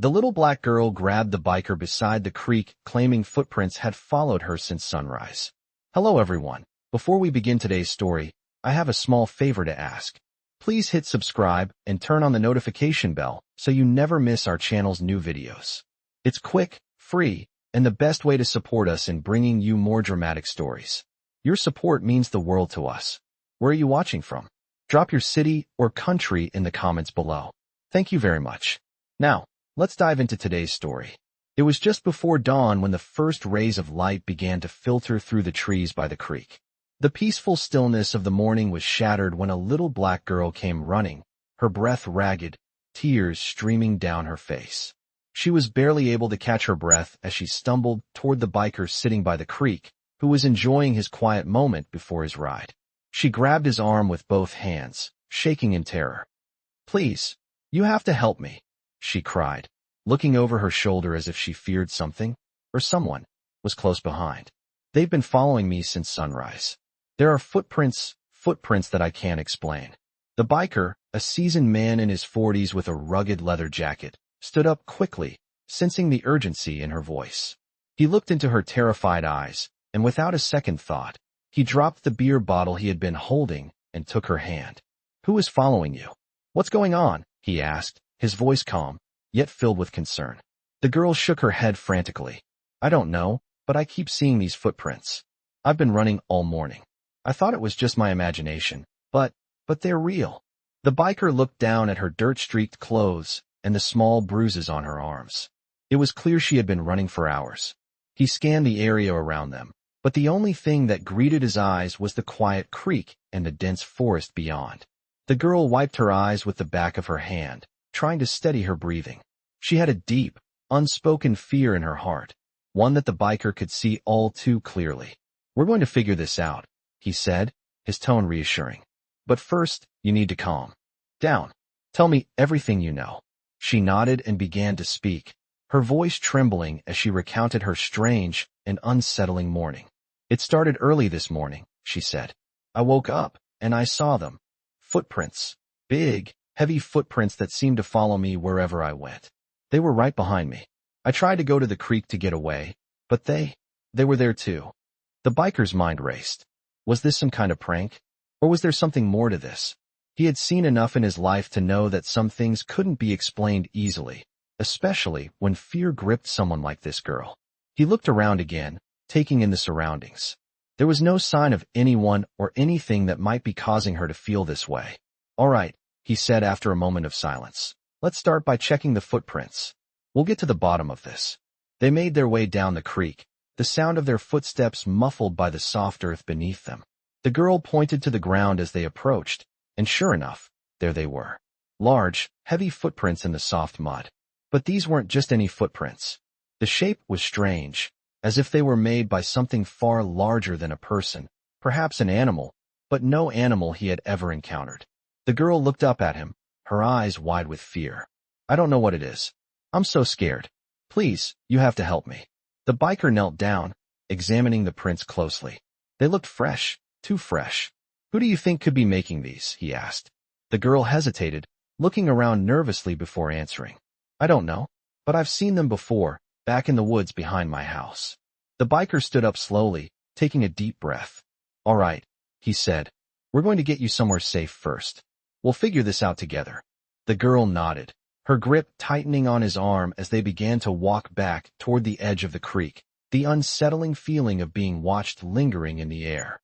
The little black girl grabbed the biker beside the creek, claiming footprints had followed her since sunrise. Hello everyone. Before we begin today's story, I have a small favor to ask. Please hit subscribe and turn on the notification bell so you never miss our channel's new videos. It's quick, free, and the best way to support us in bringing you more dramatic stories. Your support means the world to us. Where are you watching from? Drop your city or country in the comments below. Thank you very much. Now, let's dive into today's story. It was just before dawn when the first rays of light began to filter through the trees by the creek. The peaceful stillness of the morning was shattered when a little black girl came running, her breath ragged, tears streaming down her face. She was barely able to catch her breath as she stumbled toward the biker sitting by the creek, who was enjoying his quiet moment before his ride. She grabbed his arm with both hands, shaking in terror. "Please, you have to help me," she cried, looking over her shoulder as if she feared something, or someone, was close behind. "They've been following me since sunrise. There are footprints that I can't explain." The biker, a seasoned man in his 40s with a rugged leather jacket, stood up quickly, sensing the urgency in her voice. He looked into her terrified eyes, and without a second thought, he dropped the beer bottle he had been holding and took her hand. "Who is following you? What's going on?" he asked, his voice calm, yet filled with concern. The girl shook her head frantically. "I don't know, but I keep seeing these footprints. I've been running all morning. I thought it was just my imagination, but they're real." The biker looked down at her dirt-streaked clothes and the small bruises on her arms. It was clear she had been running for hours. He scanned the area around them, but the only thing that greeted his eyes was the quiet creek and the dense forest beyond. The girl wiped her eyes with the back of her hand, trying to steady her breathing. She had a deep, unspoken fear in her heart, one that the biker could see all too clearly. "We're going to figure this out," he said, his tone reassuring. "But first, you need to calm down. Tell me everything you know." She nodded and began to speak, her voice trembling as she recounted her strange and unsettling morning. "It started early this morning," she said. "I woke up, and I saw them. Footprints. Big, heavy footprints that seemed to follow me wherever I went. They were right behind me. I tried to go to the creek to get away, but they were there too." The biker's mind raced. Was this some kind of prank? Or was there something more to this? He had seen enough in his life to know that some things couldn't be explained easily, especially when fear gripped someone like this girl. He looked around again, taking in the surroundings. There was no sign of anyone or anything that might be causing her to feel this way. "All right," he said after a moment of silence. "Let's start by checking the footprints. We'll get to the bottom of this." They made their way down the creek, the sound of their footsteps muffled by the soft earth beneath them. The girl pointed to the ground as they approached, and sure enough, there they were. Large, heavy footprints in the soft mud. But these weren't just any footprints. The shape was strange, as if they were made by something far larger than a person, perhaps an animal, but no animal he had ever encountered. The girl looked up at him, her eyes wide with fear. "I don't know what it is. I'm so scared. Please, you have to help me." The biker knelt down, examining the prints closely. They looked fresh, too fresh. "Who do you think could be making these?" he asked. The girl hesitated, looking around nervously before answering. "I don't know, but I've seen them before, back in the woods behind my house." The biker stood up slowly, taking a deep breath. "All right," he said. "We're going to get you somewhere safe first. We'll figure this out together." The girl nodded, her grip tightening on his arm as they began to walk back toward the edge of the creek, the unsettling feeling of being watched lingering in the air.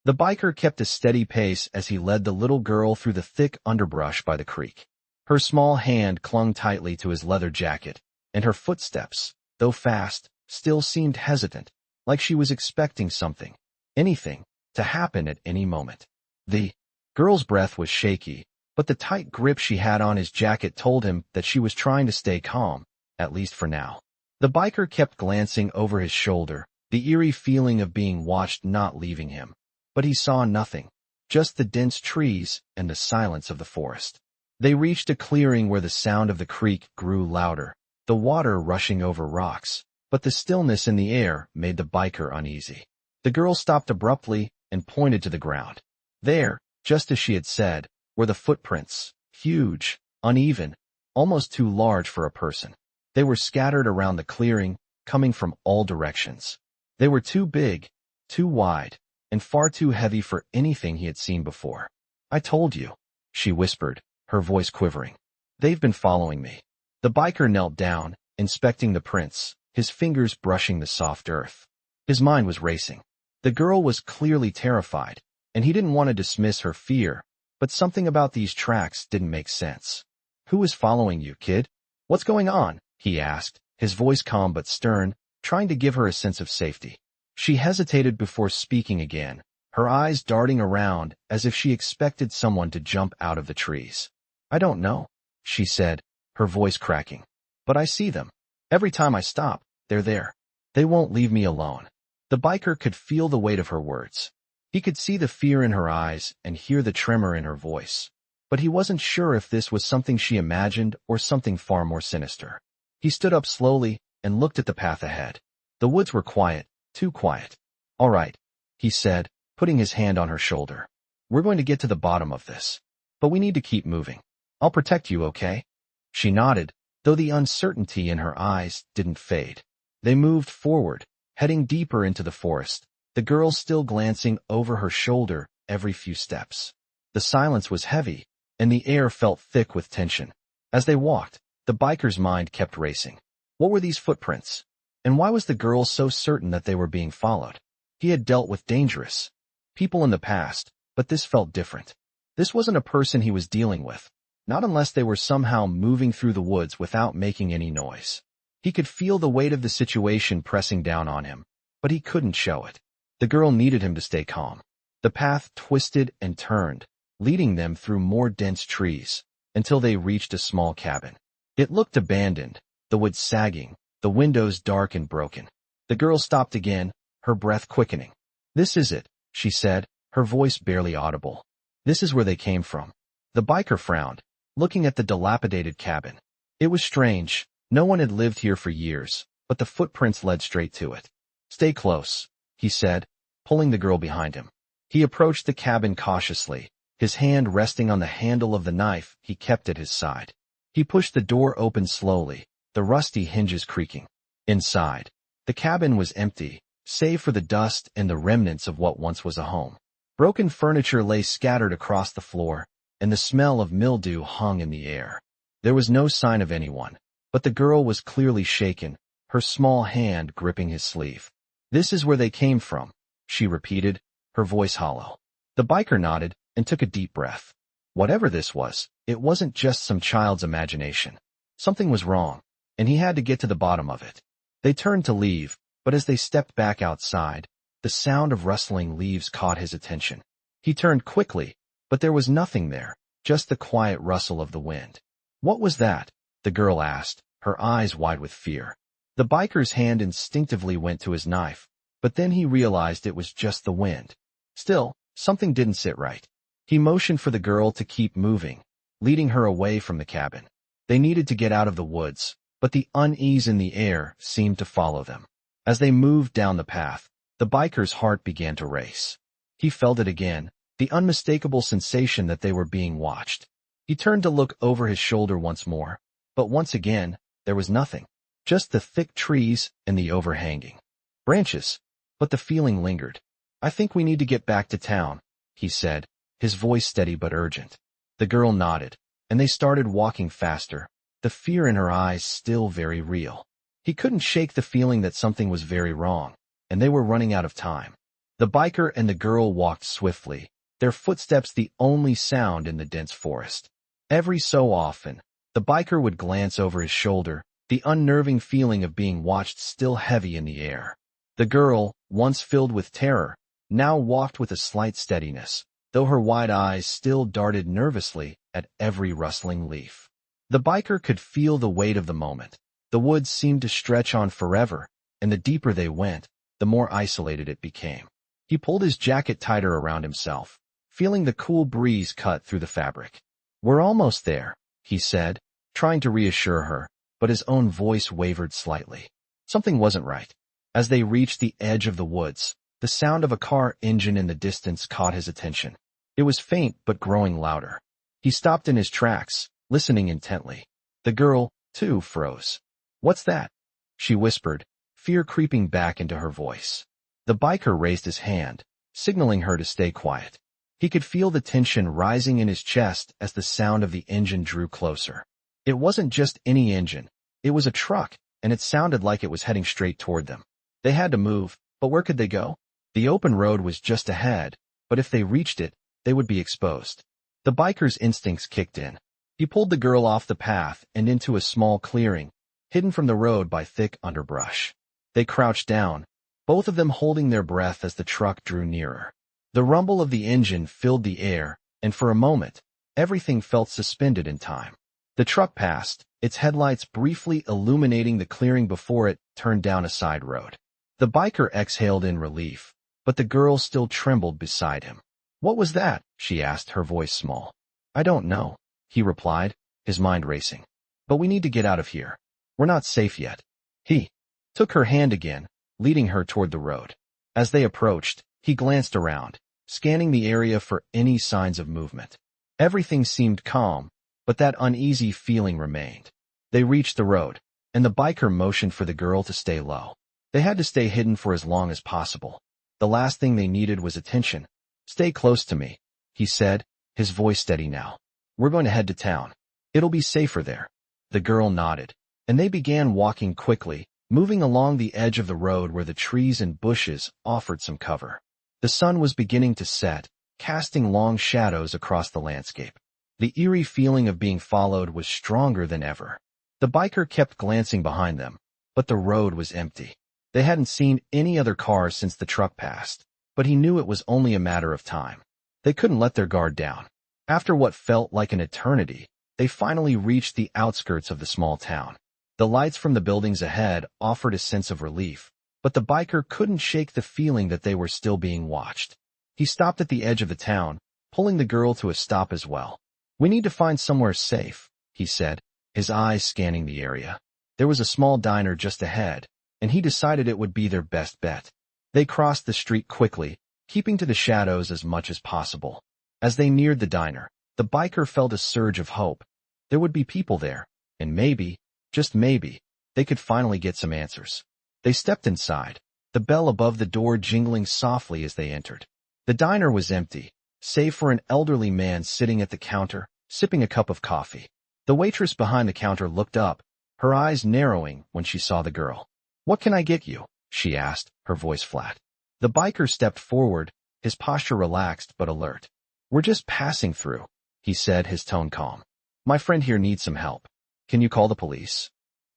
The biker kept a steady pace as he led the little girl through the thick underbrush by the creek. Her small hand clung tightly to his leather jacket, and her footsteps, though fast, still seemed hesitant, like she was expecting something, anything, to happen at any moment. The girl's breath was shaky, but the tight grip she had on his jacket told him that she was trying to stay calm, at least for now. The biker kept glancing over his shoulder, the eerie feeling of being watched not leaving him. But he saw nothing, just the dense trees and the silence of the forest. They reached a clearing where the sound of the creek grew louder, the water rushing over rocks, but the stillness in the air made the biker uneasy. The girl stopped abruptly and pointed to the ground. There, just as she had said, were the footprints, huge, uneven, almost too large for a person. They were scattered around the clearing, coming from all directions. They were too big, too wide, and far too heavy for anything he had seen before. "I told you," she whispered, her voice quivering. "They've been following me." The biker knelt down, inspecting the prints, his fingers brushing the soft earth. His mind was racing. The girl was clearly terrified, and he didn't want to dismiss her fear, but something about these tracks didn't make sense. "Who is following you, kid? What's going on?" he asked, his voice calm but stern, trying to give her a sense of safety. She hesitated before speaking again, her eyes darting around as if she expected someone to jump out of the trees. "I don't know," she said, her voice cracking. "But I see them. Every time I stop, they're there. They won't leave me alone." The biker could feel the weight of her words. He could see the fear in her eyes and hear the tremor in her voice. But he wasn't sure if this was something she imagined or something far more sinister. He stood up slowly and looked at the path ahead. The woods were quiet, too quiet. "All right," he said, putting his hand on her shoulder. "We're going to get to the bottom of this. But we need to keep moving. I'll protect you, okay?" She nodded, though the uncertainty in her eyes didn't fade. They moved forward, heading deeper into the forest, the girl still glancing over her shoulder every few steps. The silence was heavy, and the air felt thick with tension. As they walked, the biker's mind kept racing. What were these footprints? And why was the girl so certain that they were being followed? He had dealt with dangerous people in the past, but this felt different. This wasn't a person he was dealing with, not unless they were somehow moving through the woods without making any noise. He could feel the weight of the situation pressing down on him, but he couldn't show it. The girl needed him to stay calm. The path twisted and turned, leading them through more dense trees, until they reached a small cabin. It looked abandoned, the wood sagging, the windows dark and broken. The girl stopped again, her breath quickening. "This is it," she said, her voice barely audible. "This is where they came from." The biker frowned, looking at the dilapidated cabin. It was strange. No one had lived here for years, but the footprints led straight to it. "Stay close," he said, pulling the girl behind him. He approached the cabin cautiously, his hand resting on the handle of the knife he kept at his side. He pushed the door open slowly, the rusty hinges creaking. Inside, the cabin was empty, save for the dust and the remnants of what once was a home. Broken furniture lay scattered across the floor, and the smell of mildew hung in the air. There was no sign of anyone, but the girl was clearly shaken, her small hand gripping his sleeve. "This is where they came from," she repeated, her voice hollow. The biker nodded and took a deep breath. Whatever this was, it wasn't just some child's imagination. Something was wrong, and he had to get to the bottom of it. They turned to leave, but as they stepped back outside, the sound of rustling leaves caught his attention. He turned quickly, but there was nothing there, just the quiet rustle of the wind. "What was that?" the girl asked, her eyes wide with fear. The biker's hand instinctively went to his knife, but then he realized it was just the wind. Still, something didn't sit right. He motioned for the girl to keep moving, leading her away from the cabin. They needed to get out of the woods, but the unease in the air seemed to follow them. As they moved down the path, the biker's heart began to race. He felt it again, the unmistakable sensation that they were being watched. He turned to look over his shoulder once more, but once again, there was nothing. Just the thick trees and the overhanging branches. But the feeling lingered. "I think we need to get back to town," he said, his voice steady but urgent. The girl nodded, and they started walking faster, the fear in her eyes still very real. He couldn't shake the feeling that something was very wrong, and they were running out of time. The biker and the girl walked swiftly, their footsteps the only sound in the dense forest. Every so often, the biker would glance over his shoulder, the unnerving feeling of being watched still heavy in the air. The girl, once filled with terror, now walked with a slight steadiness, though her wide eyes still darted nervously at every rustling leaf. The biker could feel the weight of the moment. The woods seemed to stretch on forever, and the deeper they went, the more isolated it became. He pulled his jacket tighter around himself, feeling the cool breeze cut through the fabric. "We're almost there," he said, trying to reassure her, but his own voice wavered slightly. Something wasn't right. As they reached the edge of the woods, the sound of a car engine in the distance caught his attention. It was faint but growing louder. He stopped in his tracks, listening intently. The girl, too, froze. What's that? She whispered, fear creeping back into her voice. The biker raised his hand, signaling her to stay quiet. He could feel the tension rising in his chest as the sound of the engine drew closer. It wasn't just any engine. It was a truck, and it sounded like it was heading straight toward them. They had to move, but where could they go? The open road was just ahead, but if they reached it, they would be exposed. The biker's instincts kicked in. He pulled the girl off the path and into a small clearing, hidden from the road by thick underbrush. They crouched down, both of them holding their breath as the truck drew nearer. The rumble of the engine filled the air, and for a moment, everything felt suspended in time. The truck passed, its headlights briefly illuminating the clearing before it turned down a side road. The biker exhaled in relief, but the girl still trembled beside him. What was that? She asked, her voice small. I don't know, he replied, his mind racing. But we need to get out of here. We're not safe yet. He took her hand again, leading her toward the road. As they approached, he glanced around, scanning the area for any signs of movement. Everything seemed calm, but that uneasy feeling remained. They reached the road, and the biker motioned for the girl to stay low. They had to stay hidden for as long as possible. The last thing they needed was attention. Stay close to me, he said, his voice steady now. We're going to head to town. It'll be safer there. The girl nodded, and they began walking quickly, moving along the edge of the road where the trees and bushes offered some cover. The sun was beginning to set, casting long shadows across the landscape. The eerie feeling of being followed was stronger than ever. The biker kept glancing behind them, but the road was empty. They hadn't seen any other cars since the truck passed, but he knew it was only a matter of time. They couldn't let their guard down. After what felt like an eternity, they finally reached the outskirts of the small town. The lights from the buildings ahead offered a sense of relief, but the biker couldn't shake the feeling that they were still being watched. He stopped at the edge of the town, pulling the girl to a stop as well. We need to find somewhere safe, he said, his eyes scanning the area. There was a small diner just ahead, and he decided it would be their best bet. They crossed the street quickly, keeping to the shadows as much as possible. As they neared the diner, the biker felt a surge of hope. There would be people there, and maybe, just maybe, they could finally get some answers. They stepped inside, the bell above the door jingling softly as they entered. The diner was empty, save for an elderly man sitting at the counter, sipping a cup of coffee. The waitress behind the counter looked up, her eyes narrowing when she saw the girl. What can I get you? She asked, her voice flat. The biker stepped forward, his posture relaxed but alert. We're just passing through, he said, his tone calm. My friend here needs some help. Can you call the police?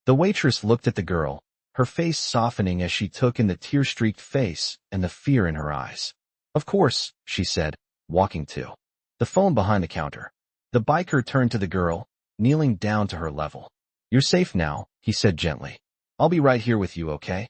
The waitress looked at the girl, her face softening as she took in the tear-streaked face and the fear in her eyes. Of course, she said, walking to the phone behind the counter. The biker turned to the girl, kneeling down to her level. You're safe now, he said gently. I'll be right here with you, okay?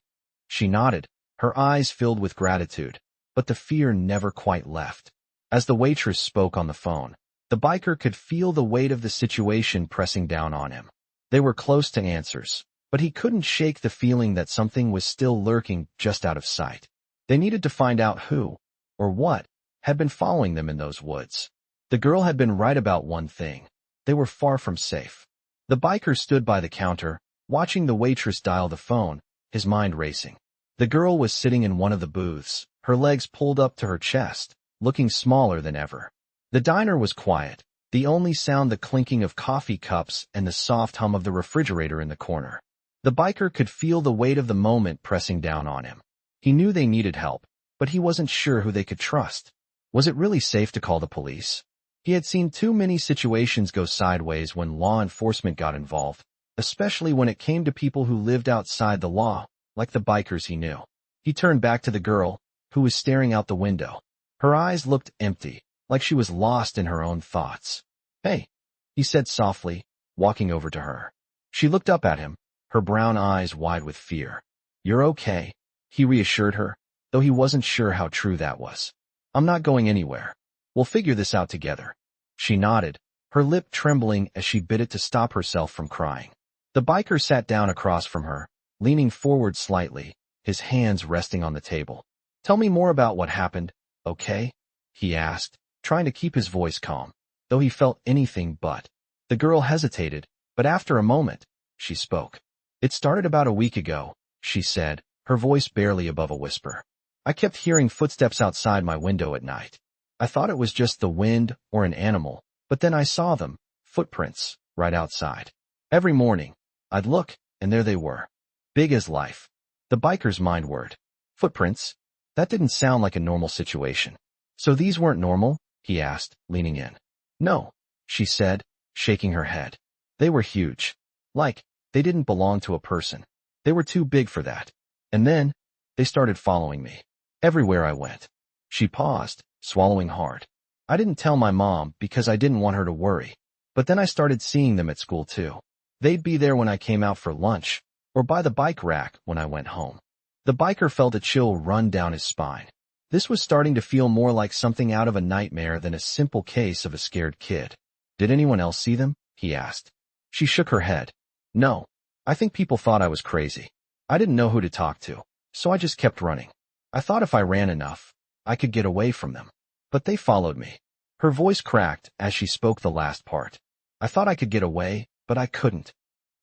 She nodded, her eyes filled with gratitude, but the fear never quite left. As the waitress spoke on the phone, the biker could feel the weight of the situation pressing down on him. They were close to answers, but he couldn't shake the feeling that something was still lurking just out of sight. They needed to find out who, or what, had been following them in those woods. The girl had been right about one thing. They were far from safe. The biker stood by the counter, watching the waitress dial the phone, his mind racing. The girl was sitting in one of the booths, her legs pulled up to her chest, looking smaller than ever. The diner was quiet, the only sound the clinking of coffee cups and the soft hum of the refrigerator in the corner. The biker could feel the weight of the moment pressing down on him. He knew they needed help, but he wasn't sure who they could trust. Was it really safe to call the police? He had seen too many situations go sideways when law enforcement got involved, especially when it came to people who lived outside the law, like the bikers he knew. He turned back to the girl, who was staring out the window. Her eyes looked empty, like she was lost in her own thoughts. Hey, he said softly, walking over to her. She looked up at him, her brown eyes wide with fear. You're okay, he reassured her, though he wasn't sure how true that was. I'm not going anywhere. We'll figure this out together. She nodded, her lip trembling as she bit it to stop herself from crying. The biker sat down across from her, leaning forward slightly, his hands resting on the table. Tell me more about what happened, okay? He asked, trying to keep his voice calm, though he felt anything but. The girl hesitated, but after a moment, she spoke. It started about a week ago, she said, her voice barely above a whisper. I kept hearing footsteps outside my window at night. I thought it was just the wind or an animal, but then I saw them, footprints, right outside. Every morning, I'd look, and there they were. Big as life. The biker's mind word. Footprints? That didn't sound like a normal situation. So these weren't normal? He asked, leaning in. No, she said, shaking her head. They were huge. Like, they didn't belong to a person. They were too big for that. And then, they started following me. Everywhere I went. She paused, swallowing hard. I didn't tell my mom because I didn't want her to worry. But then I started seeing them at school too. They'd be there when I came out for lunch, or by the bike rack when I went home. The biker felt a chill run down his spine. This was starting to feel more like something out of a nightmare than a simple case of a scared kid. Did anyone else see them? He asked. She shook her head. No. I think people thought I was crazy. I didn't know who to talk to, so I just kept running. I thought if I ran enough, I could get away from them. But they followed me. Her voice cracked as she spoke the last part. I thought I could get away, but I couldn't.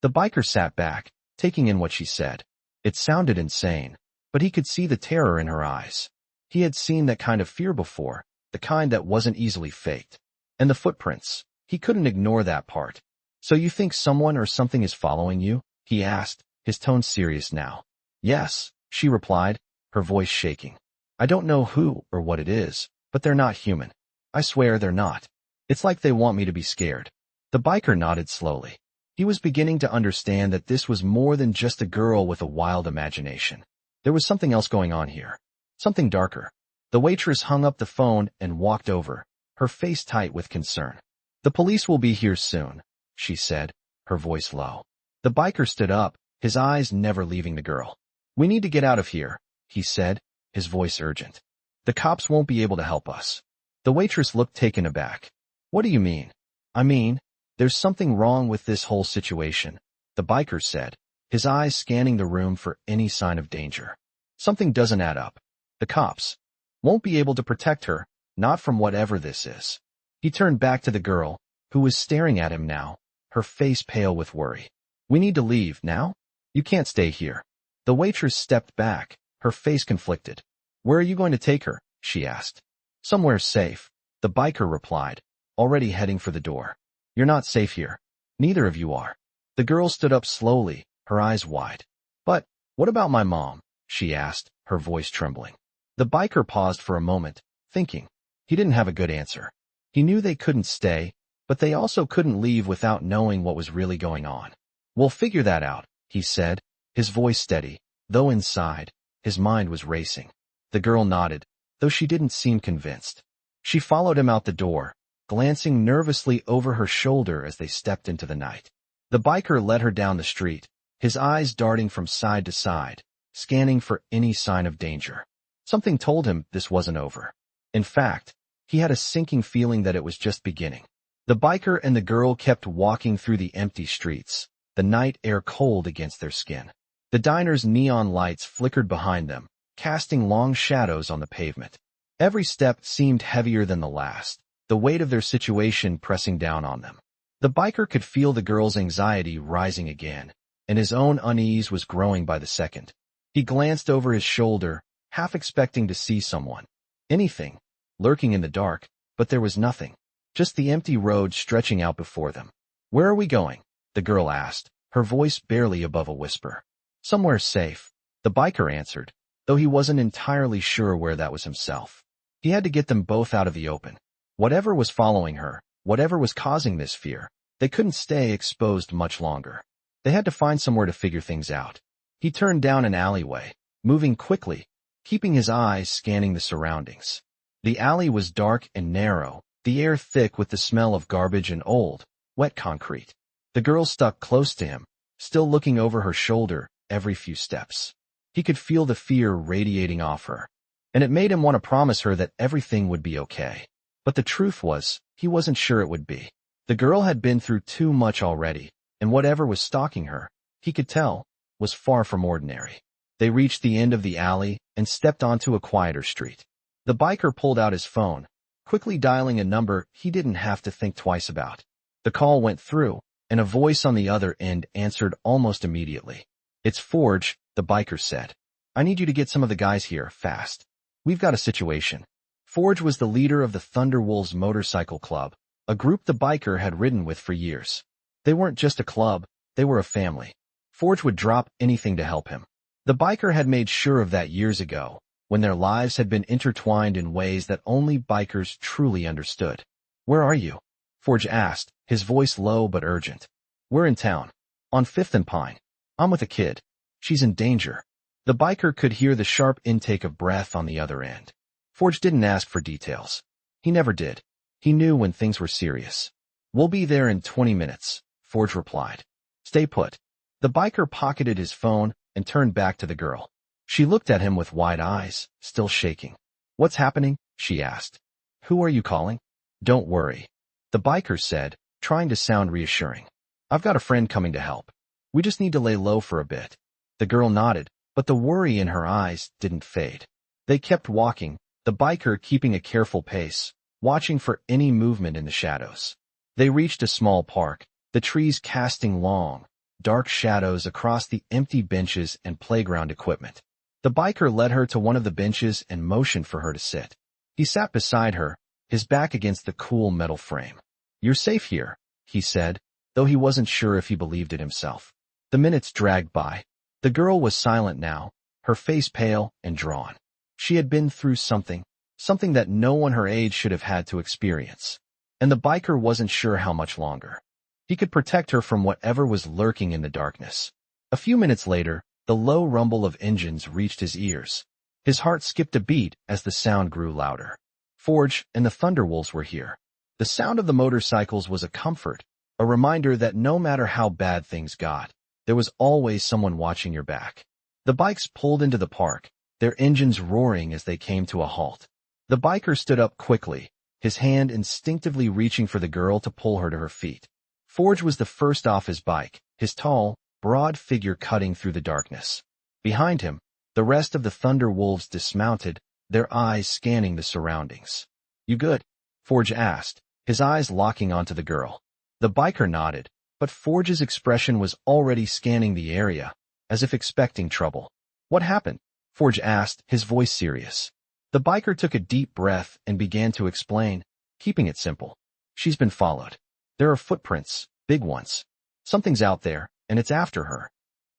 The biker sat back, taking in what she said. It sounded insane, but he could see the terror in her eyes. He had seen that kind of fear before, the kind that wasn't easily faked. And the footprints. He couldn't ignore that part. So you think someone or something is following you? He asked, his tone serious now. Yes, she replied, her voice shaking. I don't know who or what it is, but they're not human. I swear they're not. It's like they want me to be scared. The biker nodded slowly. He was beginning to understand that this was more than just a girl with a wild imagination. There was something else going on here. Something darker. The waitress hung up the phone and walked over, her face tight with concern. The police will be here soon, she said, her voice low. The biker stood up, his eyes never leaving the girl. We need to get out of here, he said, his voice urgent. The cops won't be able to help us. The waitress looked taken aback. What do you mean? I mean, there's something wrong with this whole situation, the biker said, his eyes scanning the room for any sign of danger. Something doesn't add up. The cops won't be able to protect her, not from whatever this is. He turned back to the girl, who was staring at him now, her face pale with worry. We need to leave now? You can't stay here. The waitress stepped back, her face conflicted. Where are you going to take her? She asked. Somewhere safe, the biker replied, already heading for the door. You're not safe here. Neither of you are. The girl stood up slowly, her eyes wide. But, what about my mom? She asked, her voice trembling. The biker paused for a moment, thinking. He didn't have a good answer. He knew they couldn't stay, but they also couldn't leave without knowing what was really going on. We'll figure that out, he said, his voice steady, though inside, his mind was racing. The girl nodded, though she didn't seem convinced. She followed him out the door, glancing nervously over her shoulder as they stepped into the night. The biker led her down the street, his eyes darting from side to side, scanning for any sign of danger. Something told him this wasn't over. In fact, he had a sinking feeling that it was just beginning. The biker and the girl kept walking through the empty streets, the night air cold against their skin. The diner's neon lights flickered behind them, casting long shadows on the pavement. Every step seemed heavier than the last, the weight of their situation pressing down on them. The biker could feel the girl's anxiety rising again, and his own unease was growing by the second. He glanced over his shoulder, half expecting to see someone. Anything, lurking in the dark, but there was nothing. Just the empty road stretching out before them. Where are we going? The girl asked, her voice barely above a whisper. Somewhere safe, the biker answered, though he wasn't entirely sure where that was himself. He had to get them both out of the open. Whatever was following her, whatever was causing this fear, they couldn't stay exposed much longer. They had to find somewhere to figure things out. He turned down an alleyway, moving quickly, keeping his eyes scanning the surroundings. The alley was dark and narrow, the air thick with the smell of garbage and old, wet concrete. The girl stuck close to him, still looking over her shoulder every few steps. He could feel the fear radiating off her, and it made him want to promise her that everything would be okay. But the truth was, he wasn't sure it would be. The girl had been through too much already, and whatever was stalking her, he could tell, was far from ordinary. They reached the end of the alley and stepped onto a quieter street. The biker pulled out his phone, quickly dialing a number he didn't have to think twice about. The call went through, and a voice on the other end answered almost immediately. "It's Forge," the biker said. "I need you to get some of the guys here, fast. We've got a situation." Forge was the leader of the Thunderwolves Motorcycle Club, a group the biker had ridden with for years. They weren't just a club, they were a family. Forge would drop anything to help him. The biker had made sure of that years ago, when their lives had been intertwined in ways that only bikers truly understood. "Where are you?" Forge asked, his voice low but urgent. "We're in town. On 5th and Pine. I'm with a kid. She's in danger." The biker could hear the sharp intake of breath on the other end. Forge didn't ask for details. He never did. He knew when things were serious. "We'll be there in 20 minutes, Forge replied. "Stay put." The biker pocketed his phone and turned back to the girl. She looked at him with wide eyes, still shaking. "What's happening?" she asked. "Who are you calling?" "Don't worry," the biker said, trying to sound reassuring. "I've got a friend coming to help. We just need to lay low for a bit." The girl nodded, but the worry in her eyes didn't fade. They kept walking, the biker keeping a careful pace, watching for any movement in the shadows. They reached a small park, the trees casting long, dark shadows across the empty benches and playground equipment. The biker led her to one of the benches and motioned for her to sit. He sat beside her, his back against the cool metal frame. "You're safe here," he said, though he wasn't sure if he believed it himself. The minutes dragged by. The girl was silent now, her face pale and drawn. She had been through something that no one her age should have had to experience. And the biker wasn't sure how much longer. He could protect her from whatever was lurking in the darkness. A few minutes later, the low rumble of engines reached his ears. His heart skipped a beat as the sound grew louder. Forge and the Thunderwolves were here. The sound of the motorcycles was a comfort, a reminder that no matter how bad things got, there was always someone watching your back. The bikes pulled into the park, their engines roaring as they came to a halt. The biker stood up quickly, his hand instinctively reaching for the girl to pull her to her feet. Forge was the first off his bike, his tall, broad figure cutting through the darkness. Behind him, the rest of the Thunderwolves dismounted, their eyes scanning the surroundings. "You good?" Forge asked, his eyes locking onto the girl. The biker nodded, but Forge's expression was already scanning the area, as if expecting trouble. "What happened?" Forge asked, his voice serious. The biker took a deep breath and began to explain, keeping it simple. "She's been followed. There are footprints, big ones. Something's out there, and it's after her."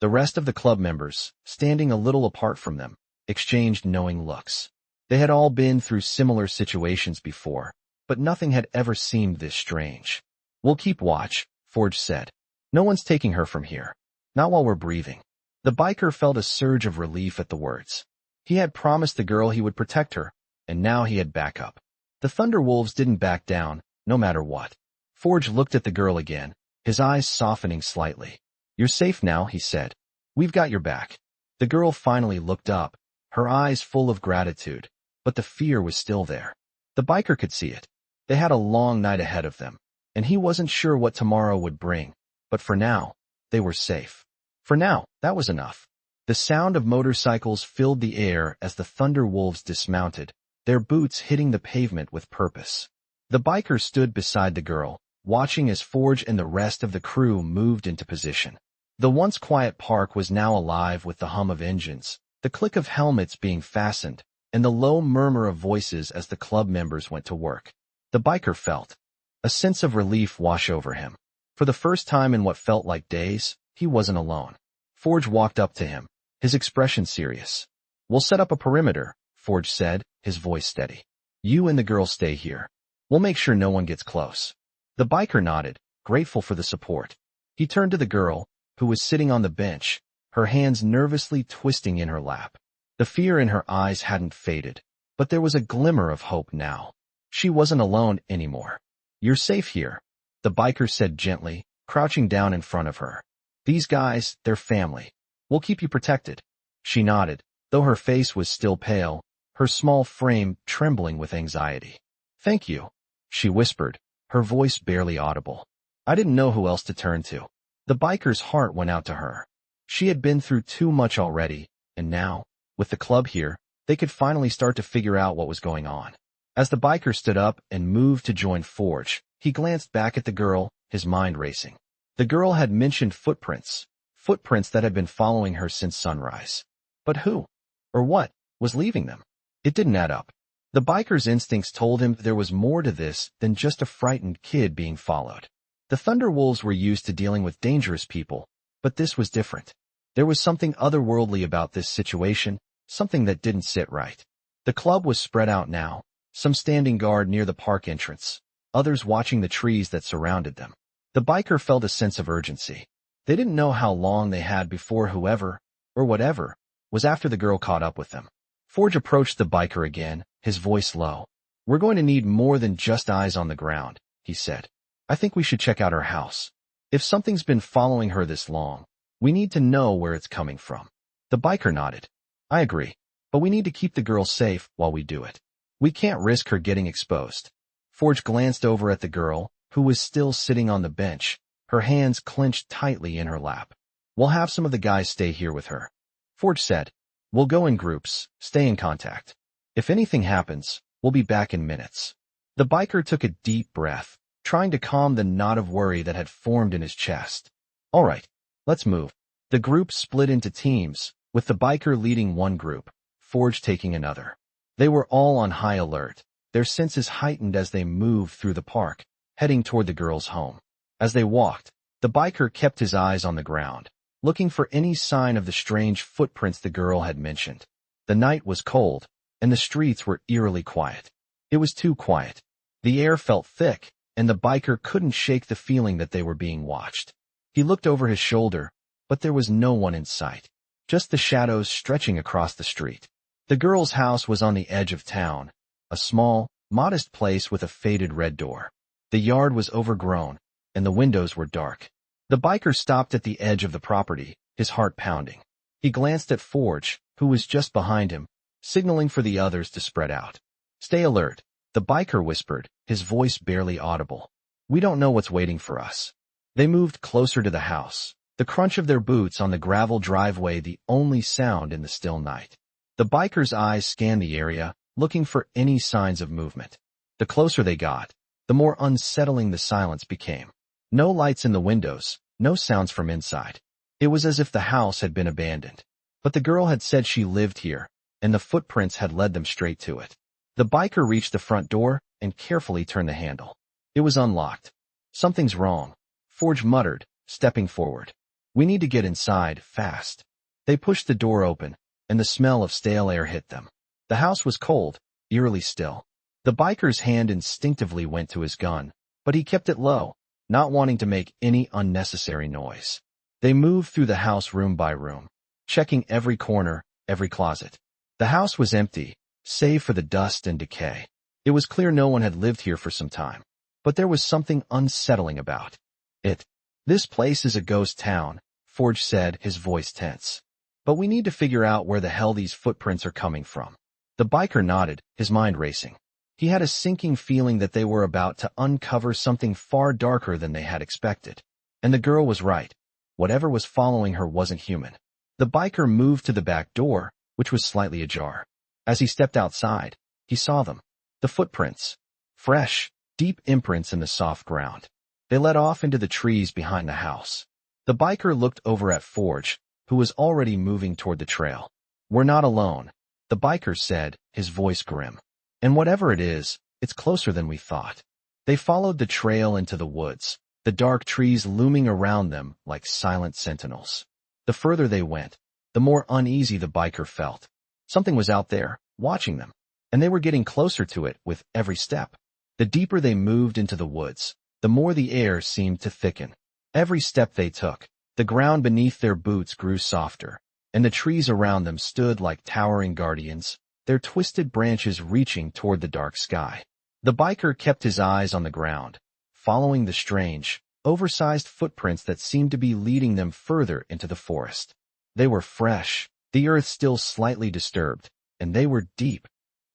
The rest of the club members, standing a little apart from them, exchanged knowing looks. They had all been through similar situations before, but nothing had ever seemed this strange. "We'll keep watch," Forge said. "No one's taking her from here. Not while we're breathing." The biker felt a surge of relief at the words. He had promised the girl he would protect her, and now he had backup. The Thunderwolves didn't back down, no matter what. Forge looked at the girl again, his eyes softening slightly. "You're safe now," he said. "We've got your back." The girl finally looked up, her eyes full of gratitude, but the fear was still there. The biker could see it. They had a long night ahead of them, and he wasn't sure what tomorrow would bring, but for now, they were safe. For now, that was enough. The sound of motorcycles filled the air as the Thunderwolves dismounted, their boots hitting the pavement with purpose. The biker stood beside the girl, watching as Forge and the rest of the crew moved into position. The once quiet park was now alive with the hum of engines, the click of helmets being fastened, and the low murmur of voices as the club members went to work. The biker felt a sense of relief wash over him. For the first time in what felt like days, he wasn't alone. Forge walked up to him, his expression serious. "We'll set up a perimeter," Forge said, his voice steady. "You and the girl stay here. We'll make sure no one gets close." The biker nodded, grateful for the support. He turned to the girl, who was sitting on the bench, her hands nervously twisting in her lap. The fear in her eyes hadn't faded, but there was a glimmer of hope now. She wasn't alone anymore. "You're safe here," the biker said gently, crouching down in front of her. "These guys, they're family. We'll keep you protected." She nodded, though her face was still pale, her small frame trembling with anxiety. "Thank you," she whispered, her voice barely audible. "I didn't know who else to turn to." The biker's heart went out to her. She had been through too much already, and now, with the club here, they could finally start to figure out what was going on. As the biker stood up and moved to join Forge, he glanced back at the girl, his mind racing. The girl had mentioned footprints, footprints that had been following her since sunrise. But who, or what, was leaving them? It didn't add up. The biker's instincts told him there was more to this than just a frightened kid being followed. The Thunderwolves were used to dealing with dangerous people, but this was different. There was something otherworldly about this situation, something that didn't sit right. The club was spread out now, some standing guard near the park entrance, others watching the trees that surrounded them. The biker felt a sense of urgency. They didn't know how long they had before whoever, or whatever, was after the girl caught up with them. Forge approached the biker again, his voice low. "We're going to need more than just eyes on the ground," he said. "I think we should check out her house. If something's been following her this long, we need to know where it's coming from." The biker nodded. "I agree, but we need to keep the girl safe while we do it. We can't risk her getting exposed." Forge glanced over at the girl, who was still sitting on the bench, her hands clenched tightly in her lap. "We'll have some of the guys stay here with her," Forge said. "We'll go in groups, stay in contact. If anything happens, we'll be back in minutes." The biker took a deep breath, trying to calm the knot of worry that had formed in his chest. "All right, let's move." The group split into teams, with the biker leading one group, Forge taking another. They were all on high alert, their senses heightened as they moved through the park, heading toward the girl's home. As they walked, the biker kept his eyes on the ground, looking for any sign of the strange footprints the girl had mentioned. The night was cold, and the streets were eerily quiet. It was too quiet. The air felt thick, and the biker couldn't shake the feeling that they were being watched. He looked over his shoulder, but there was no one in sight, just the shadows stretching across the street. The girl's house was on the edge of town, a small, modest place with a faded red door. The yard was overgrown, and the windows were dark. The biker stopped at the edge of the property, his heart pounding. He glanced at Forge, who was just behind him, signaling for the others to spread out. "Stay alert," the biker whispered, his voice barely audible. "We don't know what's waiting for us." They moved closer to the house, the crunch of their boots on the gravel driveway the only sound in the still night. The biker's eyes scanned the area, looking for any signs of movement. The closer they got, the more unsettling the silence became. No lights in the windows, no sounds from inside. It was as if the house had been abandoned. But the girl had said she lived here, and the footprints had led them straight to it. The biker reached the front door and carefully turned the handle. It was unlocked. "Something's wrong," Forge muttered, stepping forward. "We need to get inside, fast." They pushed the door open, and the smell of stale air hit them. The house was cold, eerily still. The biker's hand instinctively went to his gun, but he kept it low, not wanting to make any unnecessary noise. They moved through the house room by room, checking every corner, every closet. The house was empty, save for the dust and decay. It was clear no one had lived here for some time, but there was something unsettling about it. "This place is a ghost town," Forge said, his voice tense. "But we need to figure out where the hell these footprints are coming from." The biker nodded, his mind racing. He had a sinking feeling that they were about to uncover something far darker than they had expected. And the girl was right. Whatever was following her wasn't human. The biker moved to the back door, which was slightly ajar. As he stepped outside, he saw them. The footprints. Fresh, deep imprints in the soft ground. They led off into the trees behind the house. The biker looked over at Forge, who was already moving toward the trail. "We're not alone," the biker said, his voice grim. "And whatever it is, it's closer than we thought." They followed the trail into the woods, the dark trees looming around them like silent sentinels. The further they went, the more uneasy the biker felt. Something was out there, watching them, and they were getting closer to it with every step. The deeper they moved into the woods, the more the air seemed to thicken. Every step they took, the ground beneath their boots grew softer, and the trees around them stood like towering guardians, their twisted branches reaching toward the dark sky. The biker kept his eyes on the ground, following the strange, oversized footprints that seemed to be leading them further into the forest. They were fresh, the earth still slightly disturbed, and they were deep,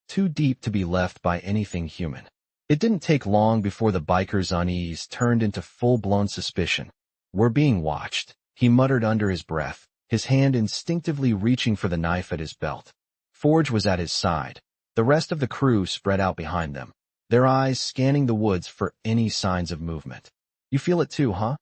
too deep to be left by anything human. It didn't take long before the biker's unease turned into full-blown suspicion. "We're being watched," he muttered under his breath, his hand instinctively reaching for the knife at his belt. Forge was at his side, the rest of the crew spread out behind them, their eyes scanning the woods for any signs of movement. "You feel it too, huh?"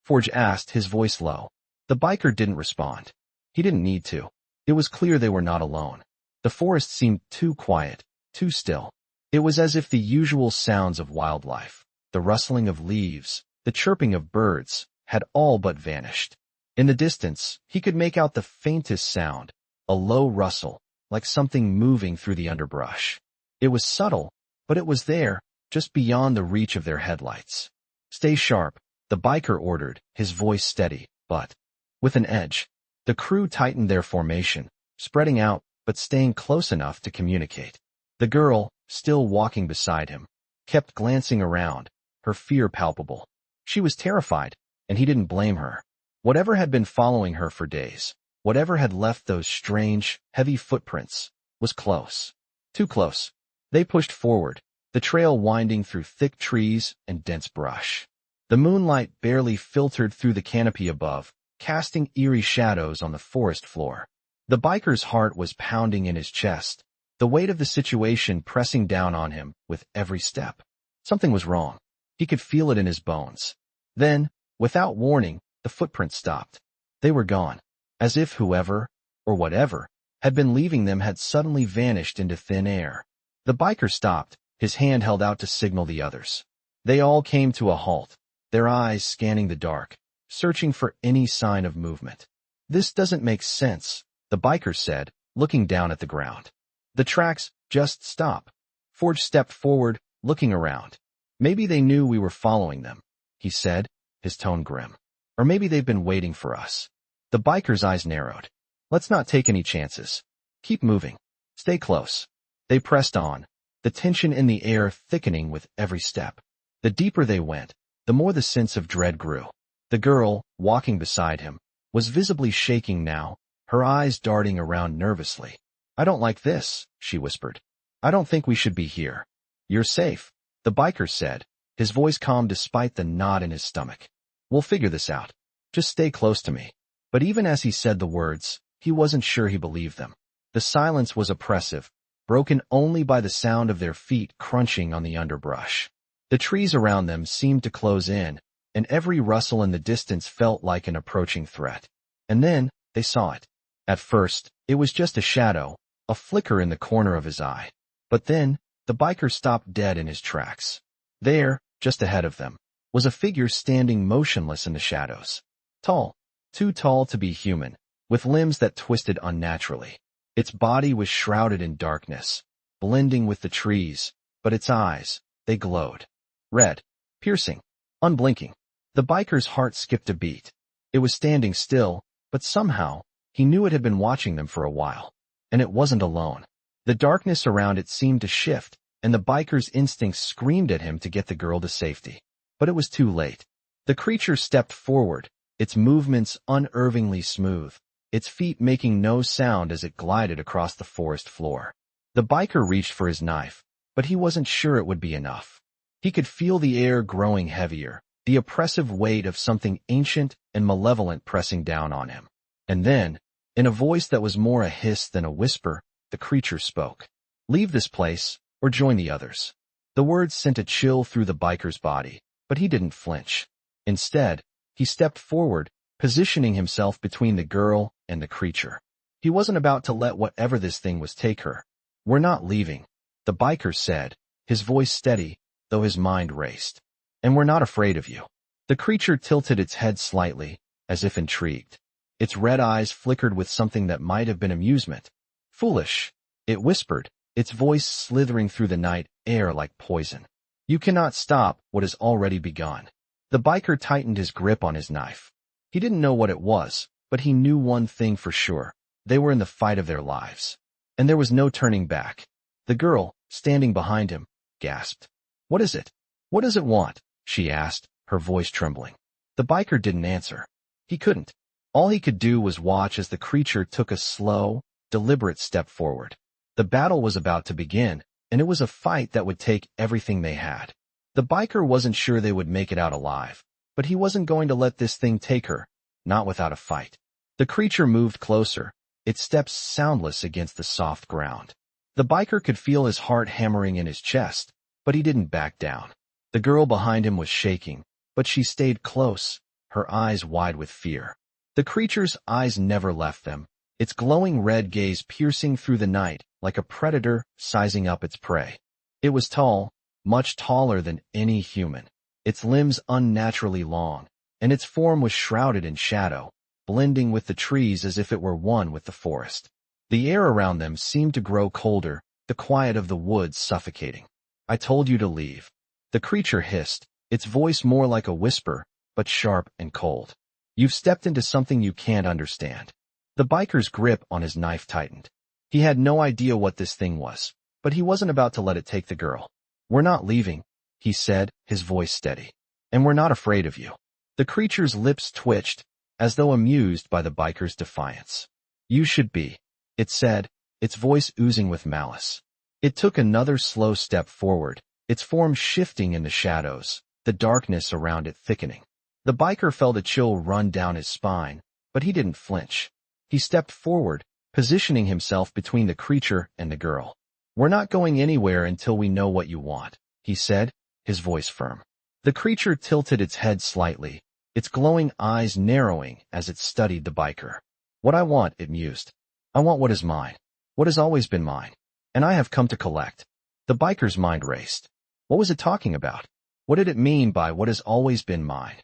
Forge asked, his voice low. The biker didn't respond. He didn't need to. It was clear they were not alone. The forest seemed too quiet, too still. It was as if the usual sounds of wildlife, the rustling of leaves, the chirping of birds, had all but vanished. In the distance, he could make out the faintest sound, a low rustle, like something moving through the underbrush. It was subtle, but it was there, just beyond the reach of their headlights. Stay sharp, the biker ordered, his voice steady, but with an edge. The crew tightened their formation, spreading out, but staying close enough to communicate. The girl, still walking beside him, kept glancing around, her fear palpable. She was terrified, and he didn't blame her. Whatever had been following her for days, whatever had left those strange, heavy footprints, was close. Too close. They pushed forward, the trail winding through thick trees and dense brush. The moonlight barely filtered through the canopy above, casting eerie shadows on the forest floor. The biker's heart was pounding in his chest, the weight of the situation pressing down on him with every step. Something was wrong. He could feel it in his bones. Then, without warning, the footprints stopped. They were gone, as if whoever, or whatever, had been leaving them had suddenly vanished into thin air. The biker stopped, his hand held out to signal the others. They all came to a halt, their eyes scanning the dark, searching for any sign of movement. This doesn't make sense, the biker said, looking down at the ground. The tracks just stop. Forge stepped forward, looking around. Maybe they knew we were following them, he said, his tone grim. Or maybe they've been waiting for us. The biker's eyes narrowed. Let's not take any chances. Keep moving. Stay close. They pressed on, the tension in the air thickening with every step. The deeper they went, the more the sense of dread grew. The girl, walking beside him, was visibly shaking now, her eyes darting around nervously. I don't like this, she whispered. I don't think we should be here. You're safe, the biker said, his voice calm despite the knot in his stomach. We'll figure this out. Just stay close to me. But even as he said the words, he wasn't sure he believed them. The silence was oppressive, broken only by the sound of their feet crunching on the underbrush. The trees around them seemed to close in, and every rustle in the distance felt like an approaching threat. And then, they saw it. At first, it was just a shadow, a flicker in the corner of his eye. But then, the biker stopped dead in his tracks. There, just ahead of them, was a figure standing motionless in the shadows. Tall, too tall to be human, with limbs that twisted unnaturally. Its body was shrouded in darkness, blending with the trees, but its eyes, they glowed. Red, piercing, unblinking. The biker's heart skipped a beat. It was standing still, but somehow, he knew it had been watching them for a while. And it wasn't alone. The darkness around it seemed to shift, and the biker's instincts screamed at him to get the girl to safety. But it was too late. The creature stepped forward, its movements unervingly smooth, its feet making no sound as it glided across the forest floor. The biker reached for his knife, but he wasn't sure it would be enough. He could feel the air growing heavier, the oppressive weight of something ancient and malevolent pressing down on him. And then, in a voice that was more a hiss than a whisper, the creature spoke. Leave this place, or join the others. The words sent a chill through the biker's body, but he didn't flinch. Instead, he stepped forward, positioning himself between the girl and the creature. He wasn't about to let whatever this thing was take her. We're not leaving, the biker said, his voice steady, though his mind raced. And we're not afraid of you. The creature tilted its head slightly, as if intrigued. Its red eyes flickered with something that might have been amusement. Foolish, it whispered, its voice slithering through the night air like poison. You cannot stop what has already begun. The biker tightened his grip on his knife. He didn't know what it was, but he knew one thing for sure. They were in the fight of their lives. And there was no turning back. The girl, standing behind him, gasped. What is it? What does it want? She asked, her voice trembling. The biker didn't answer. He couldn't. All he could do was watch as the creature took a slow, deliberate step forward. The battle was about to begin, and it was a fight that would take everything they had. The biker wasn't sure they would make it out alive, but he wasn't going to let this thing take her, not without a fight. The creature moved closer, its steps soundless against the soft ground. The biker could feel his heart hammering in his chest, but he didn't back down. The girl behind him was shaking, but she stayed close, her eyes wide with fear. The creature's eyes never left them, its glowing red gaze piercing through the night like a predator sizing up its prey. It was tall, much taller than any human, its limbs unnaturally long, and its form was shrouded in shadow, blending with the trees as if it were one with the forest. The air around them seemed to grow colder, the quiet of the woods suffocating. "I told you to leave," the creature hissed, its voice more like a whisper, but sharp and cold. "You've stepped into something you can't understand." The biker's grip on his knife tightened. He had no idea what this thing was, but he wasn't about to let it take the girl. "We're not leaving," he said, his voice steady. "And we're not afraid of you." The creature's lips twitched, as though amused by the biker's defiance. "You should be," it said, its voice oozing with malice. It took another slow step forward, its form shifting in the shadows, the darkness around it thickening. The biker felt a chill run down his spine, but he didn't flinch. He stepped forward, positioning himself between the creature and the girl. "We're not going anywhere until we know what you want," he said, his voice firm. The creature tilted its head slightly, its glowing eyes narrowing as it studied the biker. "What I want," it mused. "I want what is mine, what has always been mine, and I have come to collect." The biker's mind raced. What was it talking about? What did it mean by what has always been mine?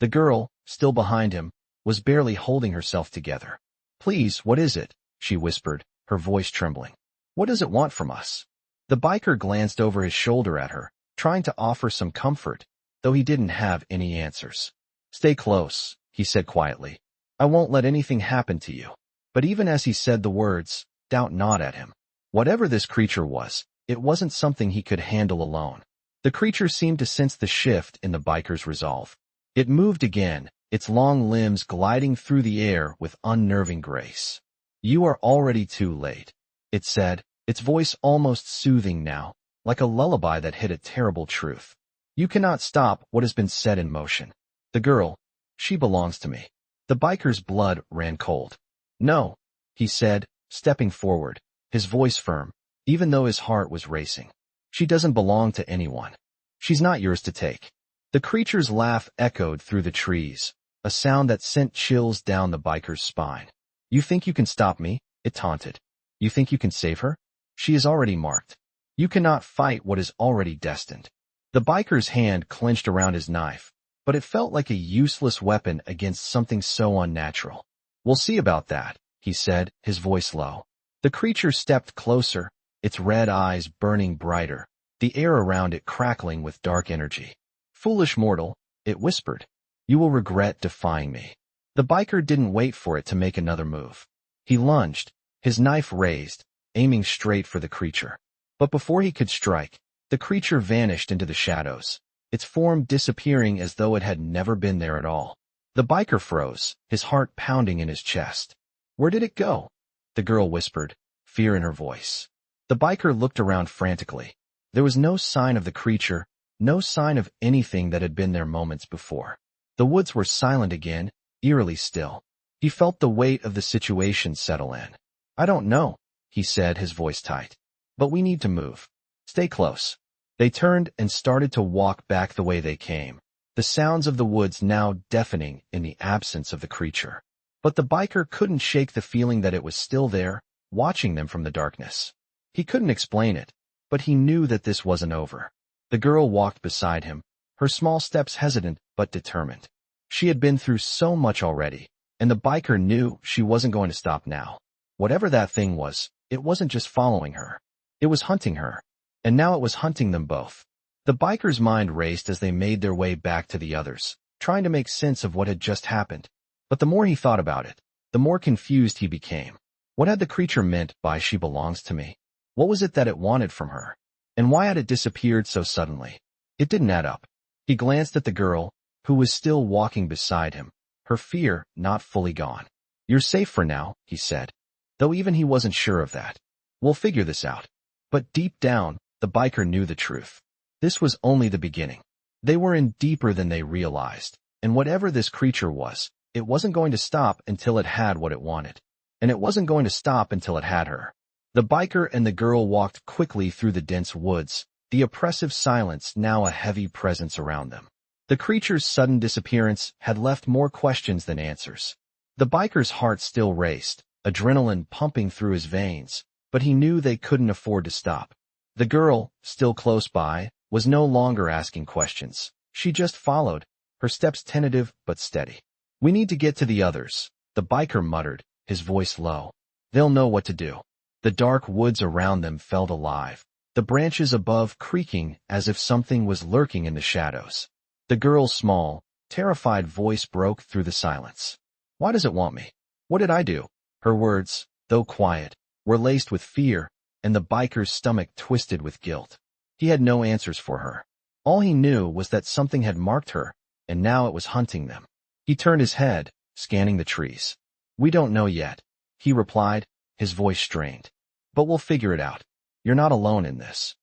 The girl, still behind him, was barely holding herself together. "Please, what is it?" she whispered, her voice trembling. "What does it want from us?" The biker glanced over his shoulder at her, trying to offer some comfort, though he didn't have any answers. "Stay close," he said quietly. "I won't let anything happen to you." But even as he said the words, doubt gnawed at him. Whatever this creature was, it wasn't something he could handle alone. The creature seemed to sense the shift in the biker's resolve. It moved again, its long limbs gliding through the air with unnerving grace. "You are already too late," it said, its voice almost soothing now, like a lullaby that hid a terrible truth. "You cannot stop what has been set in motion. The girl, she belongs to me." The biker's blood ran cold. "No," he said, stepping forward, his voice firm, even though his heart was racing. "She doesn't belong to anyone. She's not yours to take." The creature's laugh echoed through the trees, a sound that sent chills down the biker's spine. "You think you can stop me?" it taunted. "You think you can save her? She is already marked. You cannot fight what is already destined." The biker's hand clenched around his knife, but it felt like a useless weapon against something so unnatural. "We'll see about that," he said, his voice low. The creature stepped closer, its red eyes burning brighter, the air around it crackling with dark energy. "Foolish mortal," it whispered. "You will regret defying me." The biker didn't wait for it to make another move. He lunged, his knife raised, aiming straight for the creature. But before he could strike, the creature vanished into the shadows, its form disappearing as though it had never been there at all. The biker froze, his heart pounding in his chest. "Where did it go?" the girl whispered, fear in her voice. The biker looked around frantically. There was no sign of the creature, no sign of anything that had been there moments before. The woods were silent again, eerily still. He felt the weight of the situation settle in. "I don't know," he said, his voice tight. "But we need to move. Stay close." They turned and started to walk back the way they came, the sounds of the woods now deafening in the absence of the creature. But the biker couldn't shake the feeling that it was still there, watching them from the darkness. He couldn't explain it, but he knew that this wasn't over. The girl walked beside him, her small steps hesitant but determined. She had been through so much already, and the biker knew she wasn't going to stop now. Whatever that thing was, it wasn't just following her. It was hunting her, and now it was hunting them both. The biker's mind raced as they made their way back to the others, trying to make sense of what had just happened. But the more he thought about it, the more confused he became. What had the creature meant by "she belongs to me"? What was it that it wanted from her? And why had it disappeared so suddenly? It didn't add up. He glanced at the girl, who was still walking beside him, her fear not fully gone. "You're safe for now," he said, though even he wasn't sure of that. "We'll figure this out." But deep down, the biker knew the truth. This was only the beginning. They were in deeper than they realized, and whatever this creature was, it wasn't going to stop until it had what it wanted. And it wasn't going to stop until it had her. The biker and the girl walked quickly through the dense woods, the oppressive silence now a heavy presence around them. The creature's sudden disappearance had left more questions than answers. The biker's heart still raced, adrenaline pumping through his veins, but he knew they couldn't afford to stop. The girl, still close by, was no longer asking questions. She just followed, her steps tentative but steady. "We need to get to the others," the biker muttered, his voice low. "They'll know what to do." The dark woods around them felt alive, the branches above creaking as if something was lurking in the shadows. The girl's small, terrified voice broke through the silence. "Why does it want me? What did I do?" Her words, though quiet, were laced with fear, and the biker's stomach twisted with guilt. He had no answers for her. All he knew was that something had marked her, and now it was hunting them. He turned his head, scanning the trees. "We don't know yet," he replied, his voice strained. "But we'll figure it out. You're not alone in this."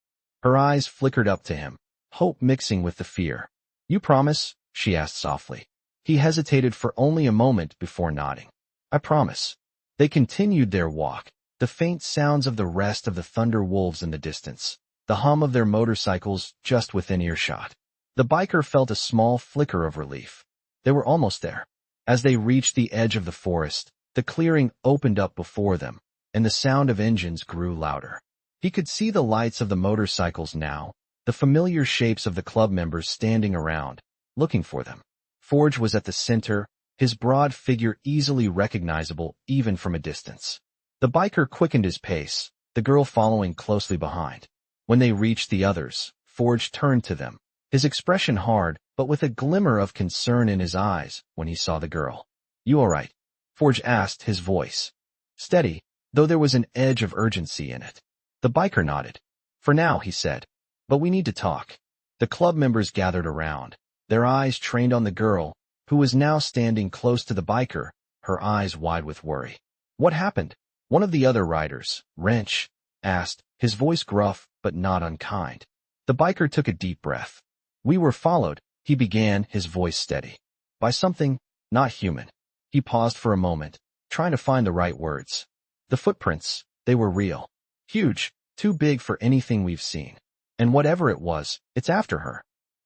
Her eyes flickered up to him, hope mixing with the fear. "You promise?" she asked softly. He hesitated for only a moment before nodding. "I promise." They continued their walk, the faint sounds of the rest of the thunder wolves in the distance, the hum of their motorcycles just within earshot. The biker felt a small flicker of relief. They were almost there. As they reached the edge of the forest, the clearing opened up before them, and the sound of engines grew louder. He could see the lights of the motorcycles now, the familiar shapes of the club members standing around, looking for them. Forge was at the center, his broad figure easily recognizable even from a distance. The biker quickened his pace, the girl following closely behind. When they reached the others, Forge turned to them, his expression hard but with a glimmer of concern in his eyes when he saw the girl. "You all right?" Forge asked, his voice steady, though there was an edge of urgency in it. The biker nodded. "For now," he said. "But we need to talk." The club members gathered around, their eyes trained on the girl, who was now standing close to the biker, her eyes wide with worry. "What happened?" One of the other riders, Wrench, asked, his voice gruff but not unkind. The biker took a deep breath. "We were followed," he began, his voice steady. "By something not human." He paused for a moment, trying to find the right words. "The footprints, they were real. Huge, too big for anything we've seen. And whatever it was, it's after her."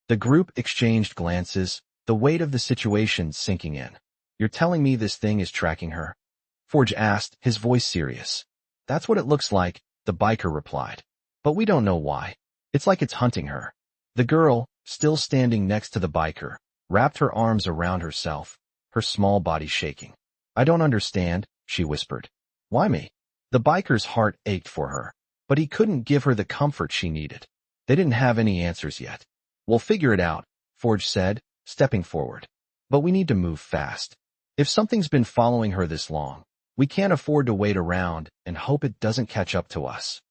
The group exchanged glances, the weight of the situation sinking in. "You're telling me this thing is tracking her?" Forge asked, his voice serious. "That's what it looks like," the biker replied. "But we don't know why. It's like it's hunting her." The girl, still standing next to the biker, wrapped her arms around herself, her small body shaking. "I don't understand," she whispered. "Why me?" The biker's heart ached for her, but he couldn't give her the comfort she needed. They didn't have any answers yet. "We'll figure it out," Forge said, stepping forward. "But we need to move fast. If something's been following her this long, we can't afford to wait around and hope it doesn't catch up to us."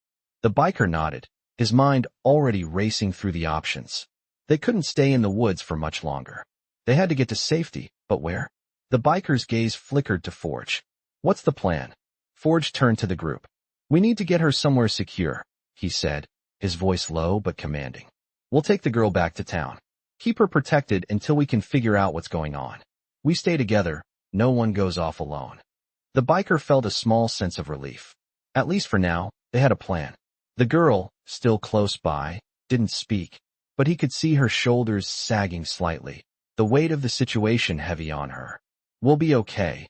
The biker nodded, his mind already racing through the options. They couldn't stay in the woods for much longer. They had to get to safety, but where? The biker's gaze flickered to Forge. "What's the plan?" Forge turned to the group. "We need to get her somewhere secure," he said, his voice low but commanding. "We'll take the girl back to town. Keep her protected until we can figure out what's going on. We stay together, no one goes off alone." The biker felt a small sense of relief. At least for now, they had a plan. The girl, still close by, didn't speak, but he could see her shoulders sagging slightly, the weight of the situation heavy on her. "We'll be okay,"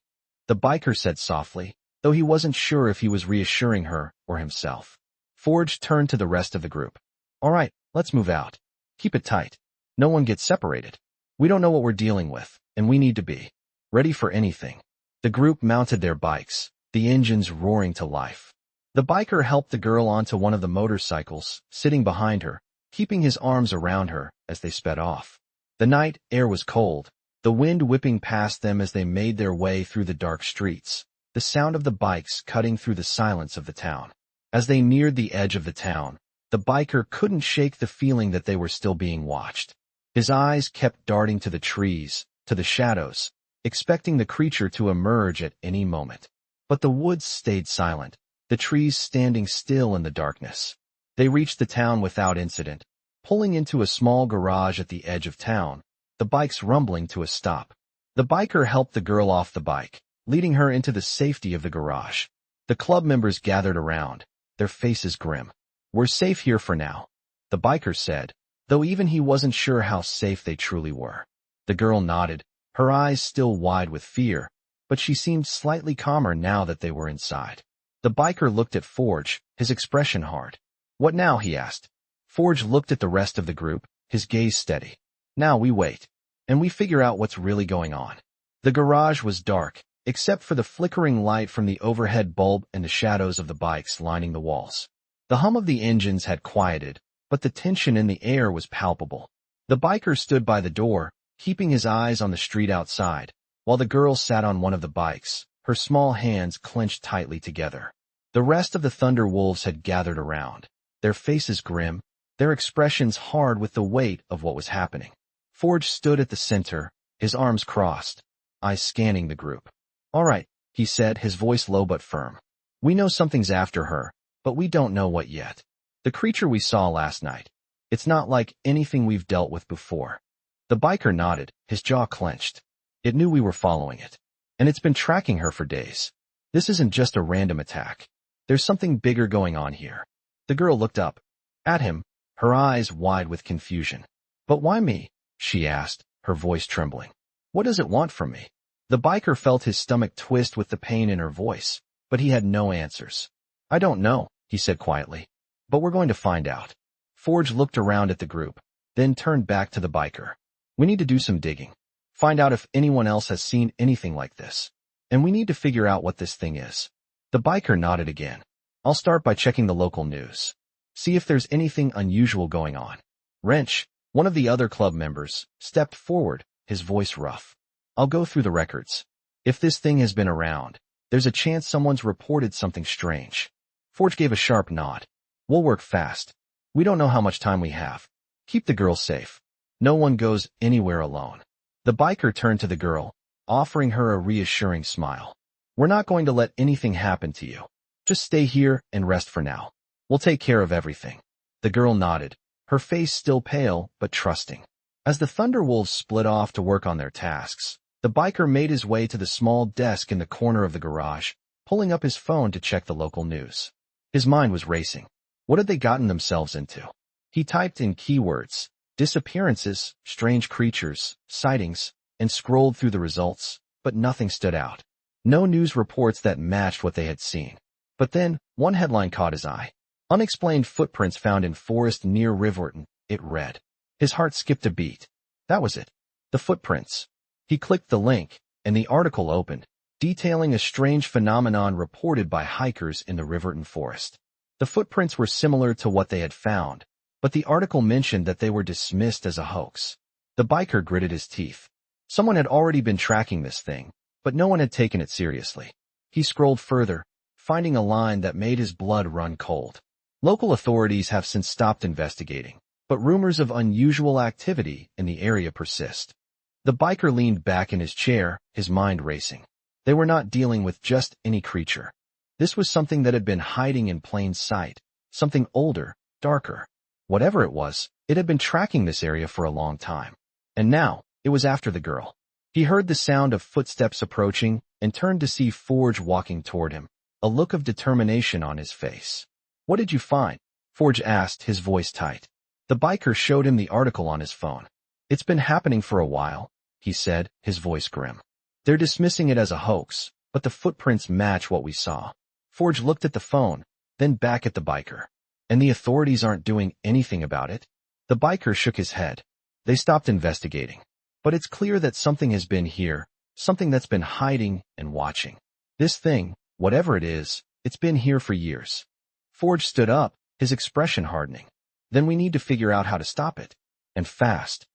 the biker said softly, though he wasn't sure if he was reassuring her or himself. Forge turned to the rest of the group. "All right, let's move out. Keep it tight. No one gets separated. We don't know what we're dealing with, and we need to be ready for anything." The group mounted their bikes, the engines roaring to life. The biker helped the girl onto one of the motorcycles, sitting behind her, keeping his arms around her as they sped off. The night air was cold, the wind whipping past them as they made their way through the dark streets, the sound of the bikes cutting through the silence of the town. As they neared the edge of the town, the biker couldn't shake the feeling that they were still being watched. His eyes kept darting to the trees, to the shadows, expecting the creature to emerge at any moment. But the woods stayed silent, the trees standing still in the darkness. They reached the town without incident, pulling into a small garage at the edge of town, the bikes rumbling to a stop. The biker helped the girl off the bike, leading her into the safety of the garage. The club members gathered around, their faces grim. "We're safe here for now," the biker said, though even he wasn't sure how safe they truly were. The girl nodded, her eyes still wide with fear, but she seemed slightly calmer now that they were inside. The biker looked at Forge, his expression hard. "What now?" he asked. Forge looked at the rest of the group, his gaze steady. "Now we wait, and we figure out what's really going on." The garage was dark, except for the flickering light from the overhead bulb and the shadows of the bikes lining the walls. The hum of the engines had quieted, but the tension in the air was palpable. The biker stood by the door, keeping his eyes on the street outside, while the girl sat on one of the bikes, her small hands clenched tightly together. The rest of the Thunder Wolves had gathered around, their faces grim, their expressions hard with the weight of what was happening. Forge stood at the center, his arms crossed, eyes scanning the group. "All right," he said, his voice low but firm. "We know something's after her, but we don't know what yet. The creature we saw last night. It's not like anything we've dealt with before." The biker nodded, his jaw clenched. "It knew we were following it, and it's been tracking her for days. This isn't just a random attack. There's something bigger going on here." The girl looked up at him, her eyes wide with confusion. "But why me?" she asked, her voice trembling. "What does it want from me?" The biker felt his stomach twist with the pain in her voice, but he had no answers. "I don't know," he said quietly, "but we're going to find out." Forge looked around at the group, then turned back to the biker. "We need to do some digging. Find out if anyone else has seen anything like this. And we need to figure out what this thing is." The biker nodded again. "I'll start by checking the local news. See if there's anything unusual going on." Wrench, one of the other club members, stepped forward, his voice rough. "I'll go through the records. If this thing has been around, there's a chance someone's reported something strange." Forge gave a sharp nod. "We'll work fast. We don't know how much time we have. Keep the girl safe. No one goes anywhere alone." The biker turned to the girl, offering her a reassuring smile. "We're not going to let anything happen to you. Just stay here and rest for now. We'll take care of everything." The girl nodded, her face still pale but trusting. As the Thunder Wolves split off to work on their tasks, the biker made his way to the small desk in the corner of the garage, pulling up his phone to check the local news. His mind was racing. What had they gotten themselves into? He typed in keywords, disappearances, strange creatures, sightings, and scrolled through the results, but nothing stood out. No news reports that matched what they had seen. But then, one headline caught his eye. "Unexplained footprints found in forest near Riverton," it read. His heart skipped a beat. That was it. The footprints. He clicked the link, and the article opened, detailing a strange phenomenon reported by hikers in the Riverton forest. The footprints were similar to what they had found, but the article mentioned that they were dismissed as a hoax. The biker gritted his teeth. Someone had already been tracking this thing, but no one had taken it seriously. He scrolled further, finding a line that made his blood run cold. Local authorities have since stopped investigating, but rumors of unusual activity in the area persist. The biker leaned back in his chair, his mind racing. They were not dealing with just any creature. This was something that had been hiding in plain sight, something older, darker. Whatever it was, it had been tracking this area for a long time. And now, it was after the girl. He heard the sound of footsteps approaching and turned to see Forge walking toward him, a look of determination on his face. "What did you find?" Forge asked, his voice tight. The biker showed him the article on his phone. "It's been happening for a while," he said, his voice grim. "They're dismissing it as a hoax, but the footprints match what we saw." Forge looked at the phone, then back at the biker. "And the authorities aren't doing anything about it?" The biker shook his head. "They stopped investigating. But it's clear that something has been here, something that's been hiding and watching. This thing, whatever it is, it's been here for years." Forge stood up, his expression hardening. "Then we need to figure out how to stop it. And fast."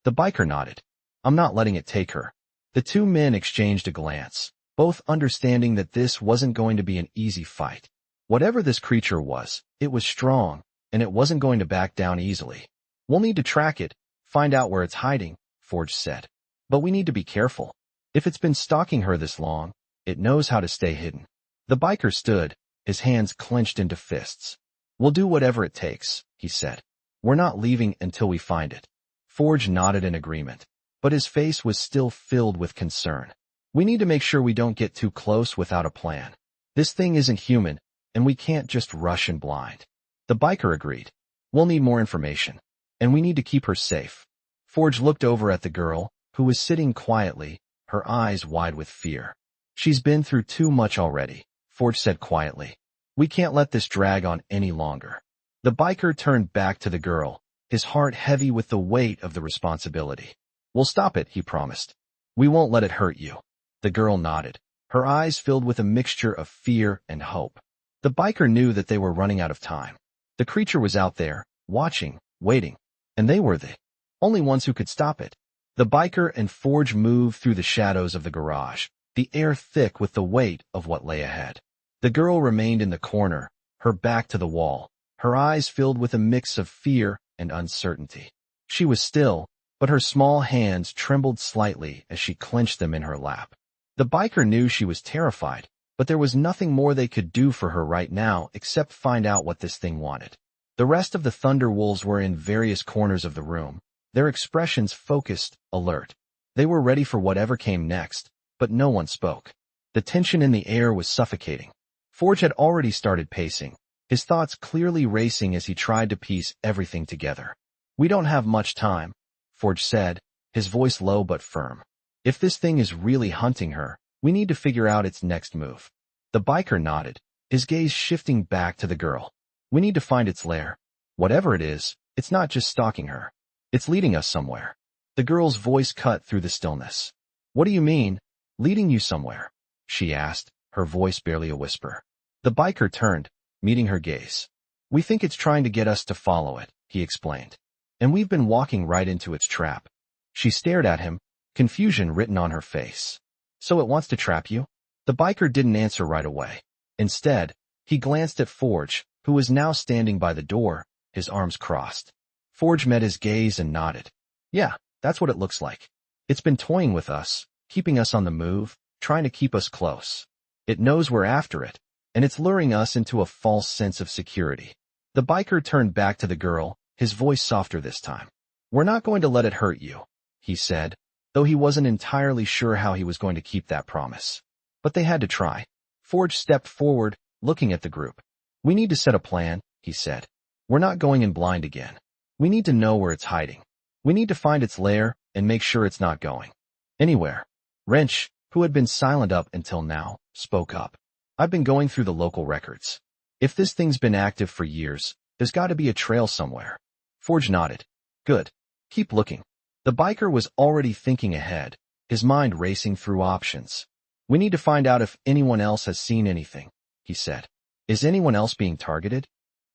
The biker nodded. "I'm not letting it take her." The two men exchanged a glance, both understanding that this wasn't going to be an easy fight. Whatever this creature was, it was strong, and it wasn't going to back down easily. "We'll need to track it, find out where it's hiding," Forge said. "But we need to be careful. If it's been stalking her this long, it knows how to stay hidden." The biker stood, his hands clenched into fists. "We'll do whatever it takes," he said. "We're not leaving until we find it." Forge nodded in agreement, but his face was still filled with concern. "We need to make sure we don't get too close without a plan. This thing isn't human, and we can't just rush in blind." The biker agreed. "We'll need more information." and we need to keep her safe. Forge looked over at the girl, who was sitting quietly, her eyes wide with fear. She's been through too much already, Forge said quietly. We can't let this drag on any longer. The biker turned back to the girl, his heart heavy with the weight of the responsibility. We'll stop it, he promised. We won't let it hurt you. The girl nodded, her eyes filled with a mixture of fear and hope. The biker knew that they were running out of time. The creature was out there, watching, waiting, and they were the only ones who could stop it. The biker and Forge moved through the shadows of the garage, the air thick with the weight of what lay ahead. The girl remained in the corner, her back to the wall, her eyes filled with a mix of fear and uncertainty. She was still, but her small hands trembled slightly as she clenched them in her lap. The biker knew she was terrified, but there was nothing more they could do for her right now except find out what this thing wanted. The rest of the Thunder Wolves were in various corners of the room, their expressions focused, alert. They were ready for whatever came next, but no one spoke. The tension in the air was suffocating. Forge had already started pacing, his thoughts clearly racing as he tried to piece everything together. We don't have much time, Forge said, his voice low but firm. If this thing is really hunting her, we need to figure out its next move. The biker nodded, his gaze shifting back to the girl. We need to find its lair. Whatever it is, it's not just stalking her. It's leading us somewhere. The girl's voice cut through the stillness. What do you mean, leading you somewhere? She asked, her voice barely a whisper. The biker turned, meeting her gaze. We think it's trying to get us to follow it, he explained. And we've been walking right into its trap. She stared at him, confusion written on her face. So it wants to trap you? The biker didn't answer right away. Instead, he glanced at Forge, who was now standing by the door, his arms crossed. Forge met his gaze and nodded. Yeah, that's what it looks like. It's been toying with us, keeping us on the move, trying to keep us close. It knows we're after it, and it's luring us into a false sense of security. The biker turned back to the girl, his voice softer this time. We're not going to let it hurt you, he said, though he wasn't entirely sure how he was going to keep that promise. But they had to try. Forge stepped forward, looking at the group. We need to set a plan, he said. We're not going in blind again. We need to know where it's hiding. We need to find its lair and make sure it's not going anywhere. Wrench, who had been silent up until now, spoke up. I've been going through the local records. If this thing's been active for years, there's got to be a trail somewhere. Forge nodded. Good. Keep looking. The biker was already thinking ahead, his mind racing through options. We need to find out if anyone else has seen anything, he said. Is anyone else being targeted?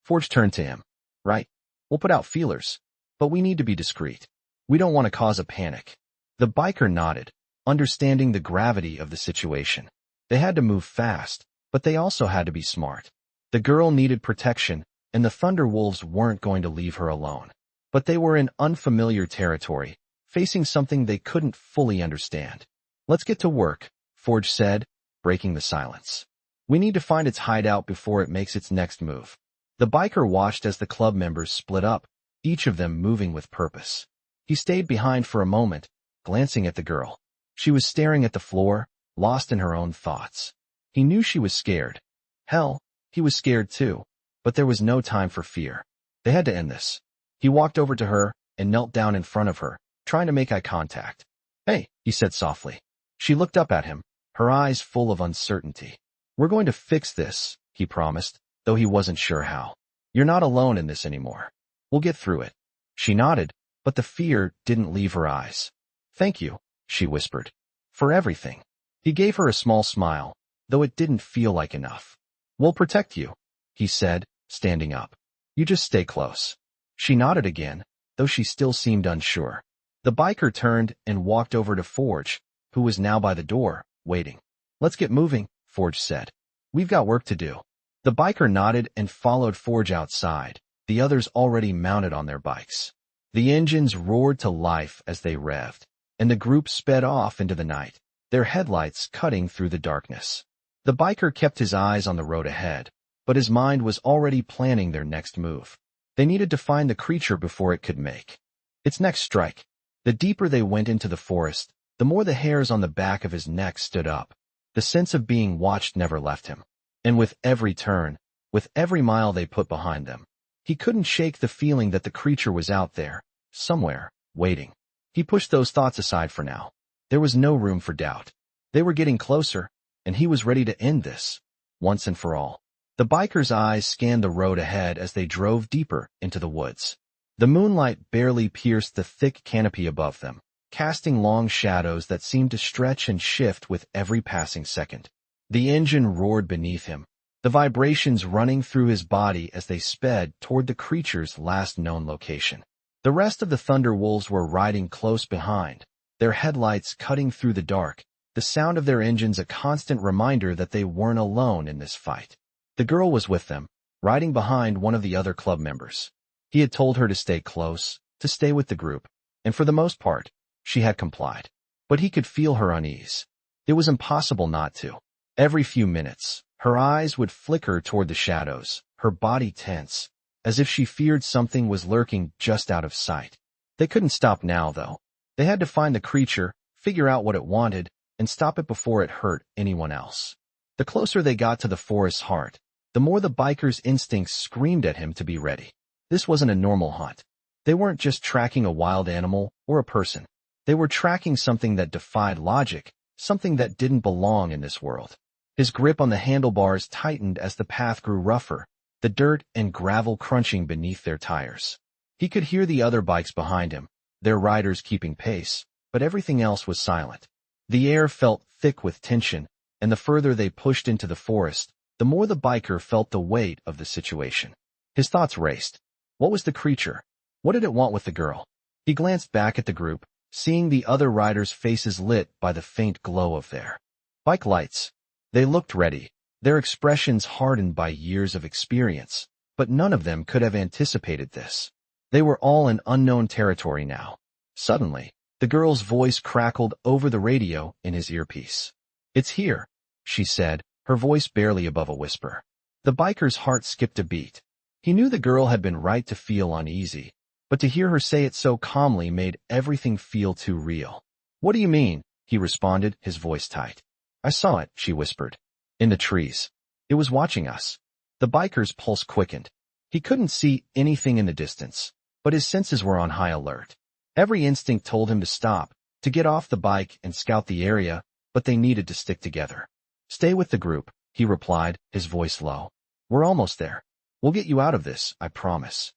Forge turned to him. Right. We'll put out feelers, but we need to be discreet. We don't want to cause a panic. The biker nodded, understanding the gravity of the situation. They had to move fast, but they also had to be smart. The girl needed protection, and the Thunder Wolves weren't going to leave her alone. But they were in unfamiliar territory, facing something they couldn't fully understand. Let's get to work, Forge said, breaking the silence. We need to find its hideout before it makes its next move. The biker watched as the club members split up, each of them moving with purpose. He stayed behind for a moment, glancing at the girl. She was staring at the floor, lost in her own thoughts. He knew she was scared. Hell, he was scared too, but there was no time for fear. They had to end this. He walked over to her and knelt down in front of her, trying to make eye contact. Hey, he said softly. She looked up at him, her eyes full of uncertainty. We're going to fix this, he promised, though he wasn't sure how. You're not alone in this anymore. We'll get through it. She nodded, but the fear didn't leave her eyes. Thank you, she whispered. For everything. He gave her a small smile, though it didn't feel like enough. We'll protect you, he said, standing up. You just stay close. She nodded again, though she still seemed unsure. The biker turned and walked over to Forge, who was now by the door, waiting. Let's get moving, Forge said. We've got work to do. The biker nodded and followed Forge outside, the others already mounted on their bikes. The engines roared to life as they revved, and the group sped off into the night, their headlights cutting through the darkness. The biker kept his eyes on the road ahead, but his mind was already planning their next move. They needed to find the creature before it could make its next strike. The deeper they went into the forest, the more the hairs on the back of his neck stood up. The sense of being watched never left him. And with every turn, with every mile they put behind them, He couldn't shake the feeling that the creature was out there, somewhere, waiting. He pushed those thoughts aside for now. There was no room for doubt. They were getting closer, and he was ready to end this, once and for all. The biker's eyes scanned the road ahead as they drove deeper into the woods. The moonlight barely pierced the thick canopy above them, casting long shadows that seemed to stretch and shift with every passing second. The engine roared beneath him, the vibrations running through his body as they sped toward the creature's last known location. The rest of the Thunder Wolves were riding close behind, their headlights cutting through the dark, the sound of their engines a constant reminder that they weren't alone in this fight. The girl was with them, riding behind one of the other club members. He had told her to stay close, to stay with the group, and for the most part, she had complied. But he could feel her unease. It was impossible not to. Every few minutes, her eyes would flicker toward the shadows, her body tense, as if she feared something was lurking just out of sight. They couldn't stop now, though. They had to find the creature, figure out what it wanted, and stop it before it hurt anyone else. The closer they got to the forest's heart, the more the biker's instincts screamed at him to be ready. This wasn't a normal hunt. They weren't just tracking a wild animal or a person. They were tracking something that defied logic, something that didn't belong in this world. His grip on the handlebars tightened as the path grew rougher, the dirt and gravel crunching beneath their tires. He could hear the other bikes behind him, their riders keeping pace, but everything else was silent. The air felt thick with tension, and the further they pushed into the forest, the more the biker felt the weight of the situation. His thoughts raced. What was the creature? What did it want with the girl? He glanced back at the group, seeing the other riders' faces lit by the faint glow of their bike lights. They looked ready, their expressions hardened by years of experience, but none of them could have anticipated this. They were all in unknown territory now. Suddenly, the girl's voice crackled over the radio in his earpiece. "It's here," she said, her voice barely above a whisper. The biker's heart skipped a beat. He knew the girl had been right to feel uneasy, but to hear her say it so calmly made everything feel too real. "What do you mean?" he responded, his voice tight. "I saw it," she whispered. "In the trees. It was watching us." The biker's pulse quickened. He couldn't see anything in the distance, but his senses were on high alert. Every instinct told him to stop, to get off the bike and scout the area, but they needed to stick together. "Stay with the group," he replied, his voice low. "We're almost there. We'll get you out of this, I promise."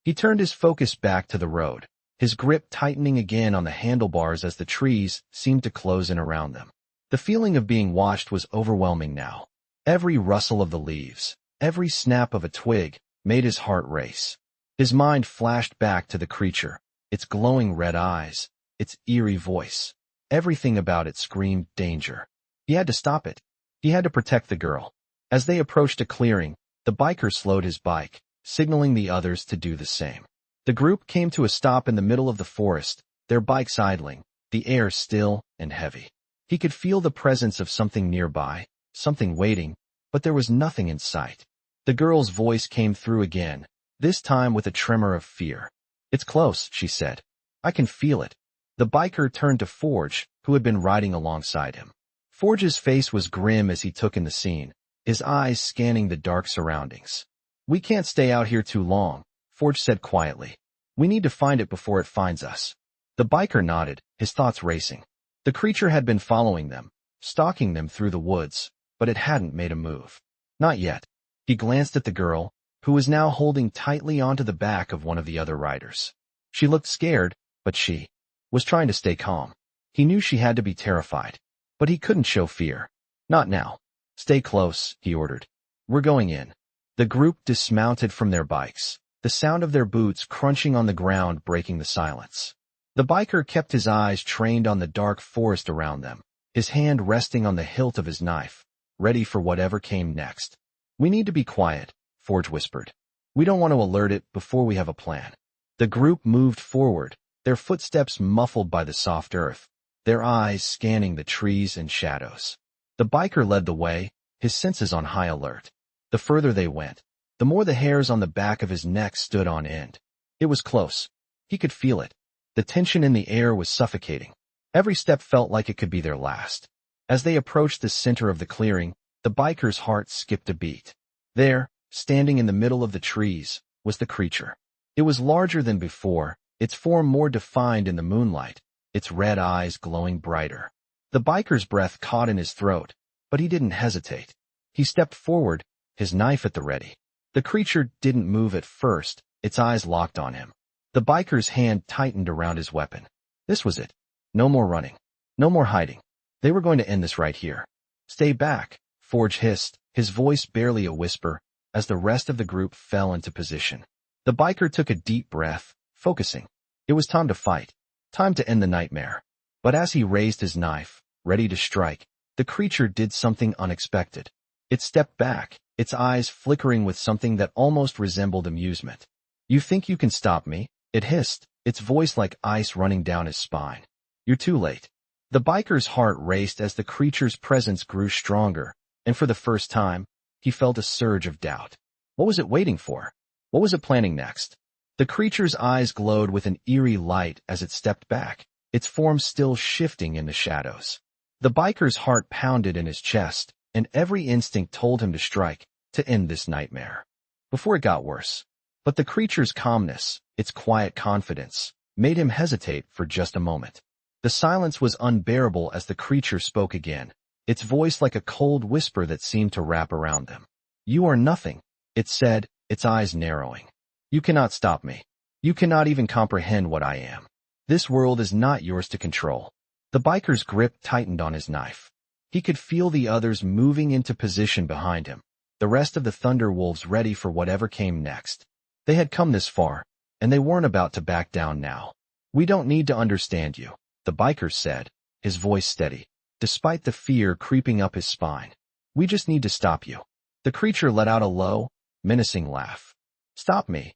He turned his focus back to the road, his grip tightening again on the handlebars as the trees seemed to close in around them. The feeling of being watched was overwhelming now. Every rustle of the leaves, every snap of a twig, made his heart race. His mind flashed back to the creature, its glowing red eyes, its eerie voice. Everything about it screamed danger. He had to stop it. He had to protect the girl. As they approached a clearing, the biker slowed his bike, signaling the others to do the same. The group came to a stop in the middle of the forest, their bikes idling, the air still and heavy. He could feel the presence of something nearby, something waiting, but there was nothing in sight. The girl's voice came through again, this time with a tremor of fear. "It's close," she said. "I can feel it." The biker turned to Forge, who had been riding alongside him. Forge's face was grim as he took in the scene, his eyes scanning the dark surroundings. "We can't stay out here too long," Forge said quietly. "We need to find it before it finds us." The biker nodded, his thoughts racing. The creature had been following them, stalking them through the woods, but it hadn't made a move. Not yet. He glanced at the girl, who was now holding tightly onto the back of one of the other riders. She looked scared, but she was trying to stay calm. He knew she had to be terrified, but he couldn't show fear. "Not now. Stay close," he ordered. "We're going in." The group dismounted from their bikes, the sound of their boots crunching on the ground breaking the silence. The biker kept his eyes trained on the dark forest around them, his hand resting on the hilt of his knife, ready for whatever came next. "We need to be quiet," Forge whispered. "We don't want to alert it before we have a plan." The group moved forward, their footsteps muffled by the soft earth, their eyes scanning the trees and shadows. The biker led the way, his senses on high alert. The further they went, the more the hairs on the back of his neck stood on end. It was close. He could feel it. The tension in the air was suffocating. Every step felt like it could be their last. As they approached the center of the clearing, the biker's heart skipped a beat. There, standing in the middle of the trees, was the creature. It was larger than before, its form more defined in the moonlight, its red eyes glowing brighter. The biker's breath caught in his throat, but he didn't hesitate. He stepped forward, his knife at the ready. The creature didn't move at first, its eyes locked on him. The biker's hand tightened around his weapon. This was it. No more running. No more hiding. They were going to end this right here. Stay back, Forge hissed, his voice barely a whisper, as the rest of the group fell into position. The biker took a deep breath, focusing. It was time to fight. Time to end the nightmare. But as he raised his knife, ready to strike, the creature did something unexpected. It stepped back, its eyes flickering with something that almost resembled amusement. You think you can stop me? It hissed, its voice like ice running down his spine. You're too late. The biker's heart raced as the creature's presence grew stronger, and for the first time, he felt a surge of doubt. What was it waiting for? What was it planning next? The creature's eyes glowed with an eerie light as it stepped back, its form still shifting in the shadows. The biker's heart pounded in his chest, and every instinct told him to strike, to end this nightmare. Before it got worse. But the creature's calmness, its quiet confidence, made him hesitate for just a moment. The silence was unbearable as the creature spoke again, its voice like a cold whisper that seemed to wrap around them. You are nothing, it said, its eyes narrowing. You cannot stop me. You cannot even comprehend what I am. This world is not yours to control. The biker's grip tightened on his knife. He could feel the others moving into position behind him, the rest of the Thunderwolves ready for whatever came next. They had come this far, and they weren't about to back down now. We don't need to understand you, the biker said, his voice steady, despite the fear creeping up his spine. We just need to stop you. The creature let out a low, menacing laugh. Stop me.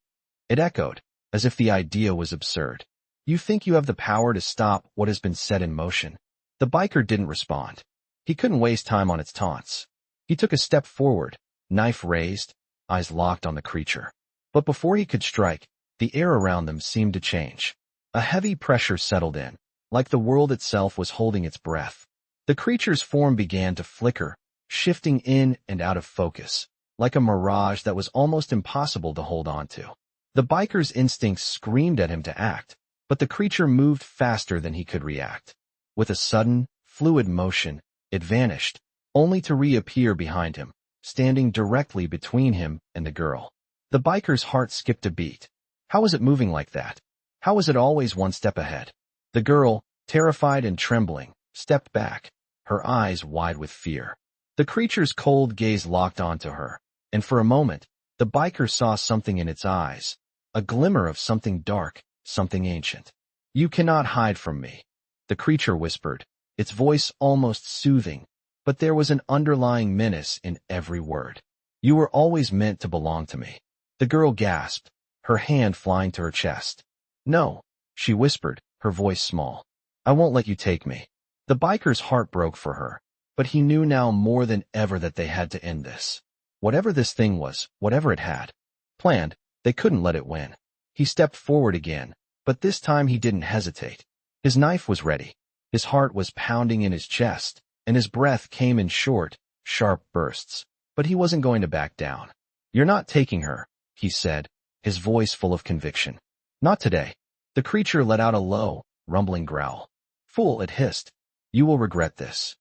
It echoed, as if the idea was absurd. You think you have the power to stop what has been set in motion? The biker didn't respond. He couldn't waste time on its taunts. He took a step forward, knife raised, eyes locked on the creature. But before he could strike, the air around them seemed to change. A heavy pressure settled in, like the world itself was holding its breath. The creature's form began to flicker, shifting in and out of focus, like a mirage that was almost impossible to hold on to. The biker's instincts screamed at him to act, but the creature moved faster than he could react. With a sudden, fluid motion, it vanished, only to reappear behind him, standing directly between him and the girl. The biker's heart skipped a beat. How was it moving like that? How was it always one step ahead? The girl, terrified and trembling, stepped back, her eyes wide with fear. The creature's cold gaze locked onto her, and for a moment, the biker saw something in its eyes, a glimmer of something dark, something ancient. You cannot hide from me, the creature whispered, its voice almost soothing, but there was an underlying menace in every word. You were always meant to belong to me. The girl gasped, her hand flying to her chest. No, she whispered, her voice small. I won't let you take me. The biker's heart broke for her, but he knew now more than ever that they had to end this. Whatever this thing was, whatever it had planned, they couldn't let it win. He stepped forward again, but this time he didn't hesitate. His knife was ready. His heart was pounding in his chest, and his breath came in short, sharp bursts. But he wasn't going to back down. You're not taking her, he said, his voice full of conviction. Not today. The creature let out a low, rumbling growl. Fool, it hissed. You will regret this.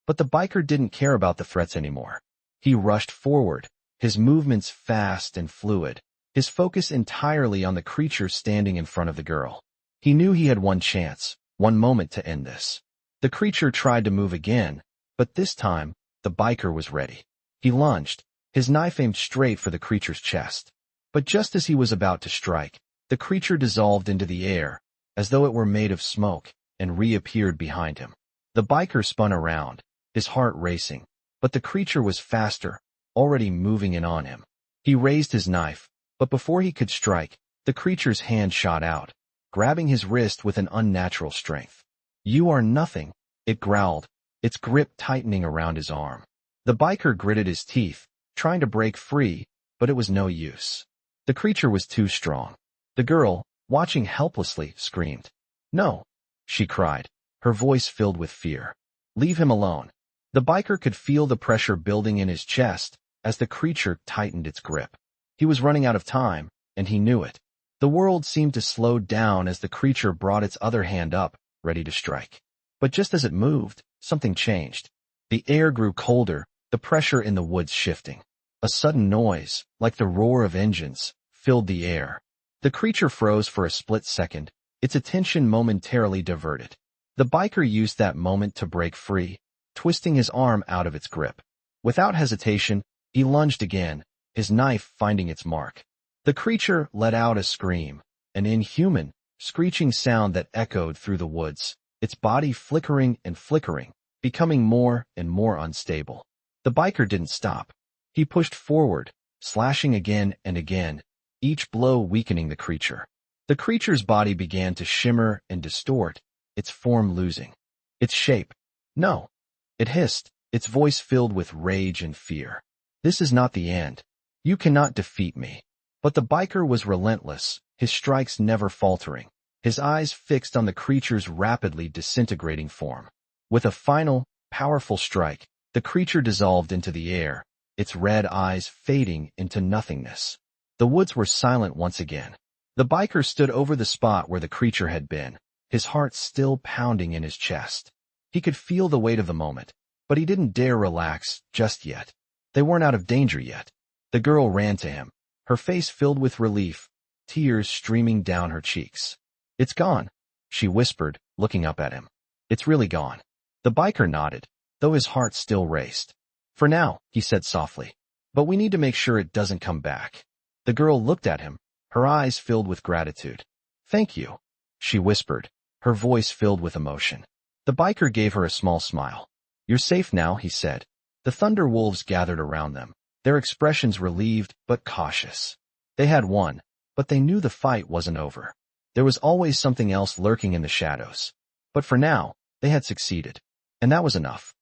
But the biker didn't care about the threats anymore. He rushed forward, his movements fast and fluid, his focus entirely on the creature standing in front of the girl. He knew he had one chance, one moment to end this. The creature tried to move again, but this time, the biker was ready. He lunged, his knife aimed straight for the creature's chest. But just as he was about to strike, the creature dissolved into the air, as though it were made of smoke, and reappeared behind him. The biker spun around, his heart racing, but the creature was faster, already moving in on him. He raised his knife, but before he could strike, the creature's hand shot out, grabbing his wrist with an unnatural strength. You are nothing, it growled, its grip tightening around his arm. The biker gritted his teeth, trying to break free, but it was no use. The creature was too strong. The girl, watching helplessly, screamed. No, she cried, her voice filled with fear. Leave him alone. The biker could feel the pressure building in his chest as the creature tightened its grip. He was running out of time, and he knew it. The world seemed to slow down as the creature brought its other hand up, ready to strike. But just as it moved, something changed. The air grew colder, the pressure in the woods shifting. A sudden noise, like the roar of engines, filled the air. The creature froze for a split second, its attention momentarily diverted. The biker used that moment to break free, twisting his arm out of its grip. Without hesitation, he lunged again, his knife finding its mark. The creature let out a scream, an inhuman, screeching sound that echoed through the woods, its body flickering and flickering, becoming more and more unstable. The biker didn't stop. He pushed forward, slashing again and again, each blow weakening the creature. The creature's body began to shimmer and distort, its form losing its shape. No, it hissed, its voice filled with rage and fear. This is not the end. You cannot defeat me. But the biker was relentless, his strikes never faltering, his eyes fixed on the creature's rapidly disintegrating form. With a final, powerful strike, the creature dissolved into the air, its red eyes fading into nothingness. The woods were silent once again. The biker stood over the spot where the creature had been, his heart still pounding in his chest. He could feel the weight of the moment, but he didn't dare relax just yet. They weren't out of danger yet. The girl ran to him, her face filled with relief, tears streaming down her cheeks. "It's gone," she whispered, looking up at him. "It's really gone." The biker nodded, though his heart still raced. "For now," he said softly, "but we need to make sure it doesn't come back." The girl looked at him, her eyes filled with gratitude. "Thank you," she whispered, her voice filled with emotion. The biker gave her a small smile. "You're safe now," he said. The thunder wolves gathered around them, their expressions relieved but cautious. They had won, but they knew the fight wasn't over. There was always something else lurking in the shadows. But for now, they had succeeded. And that was enough.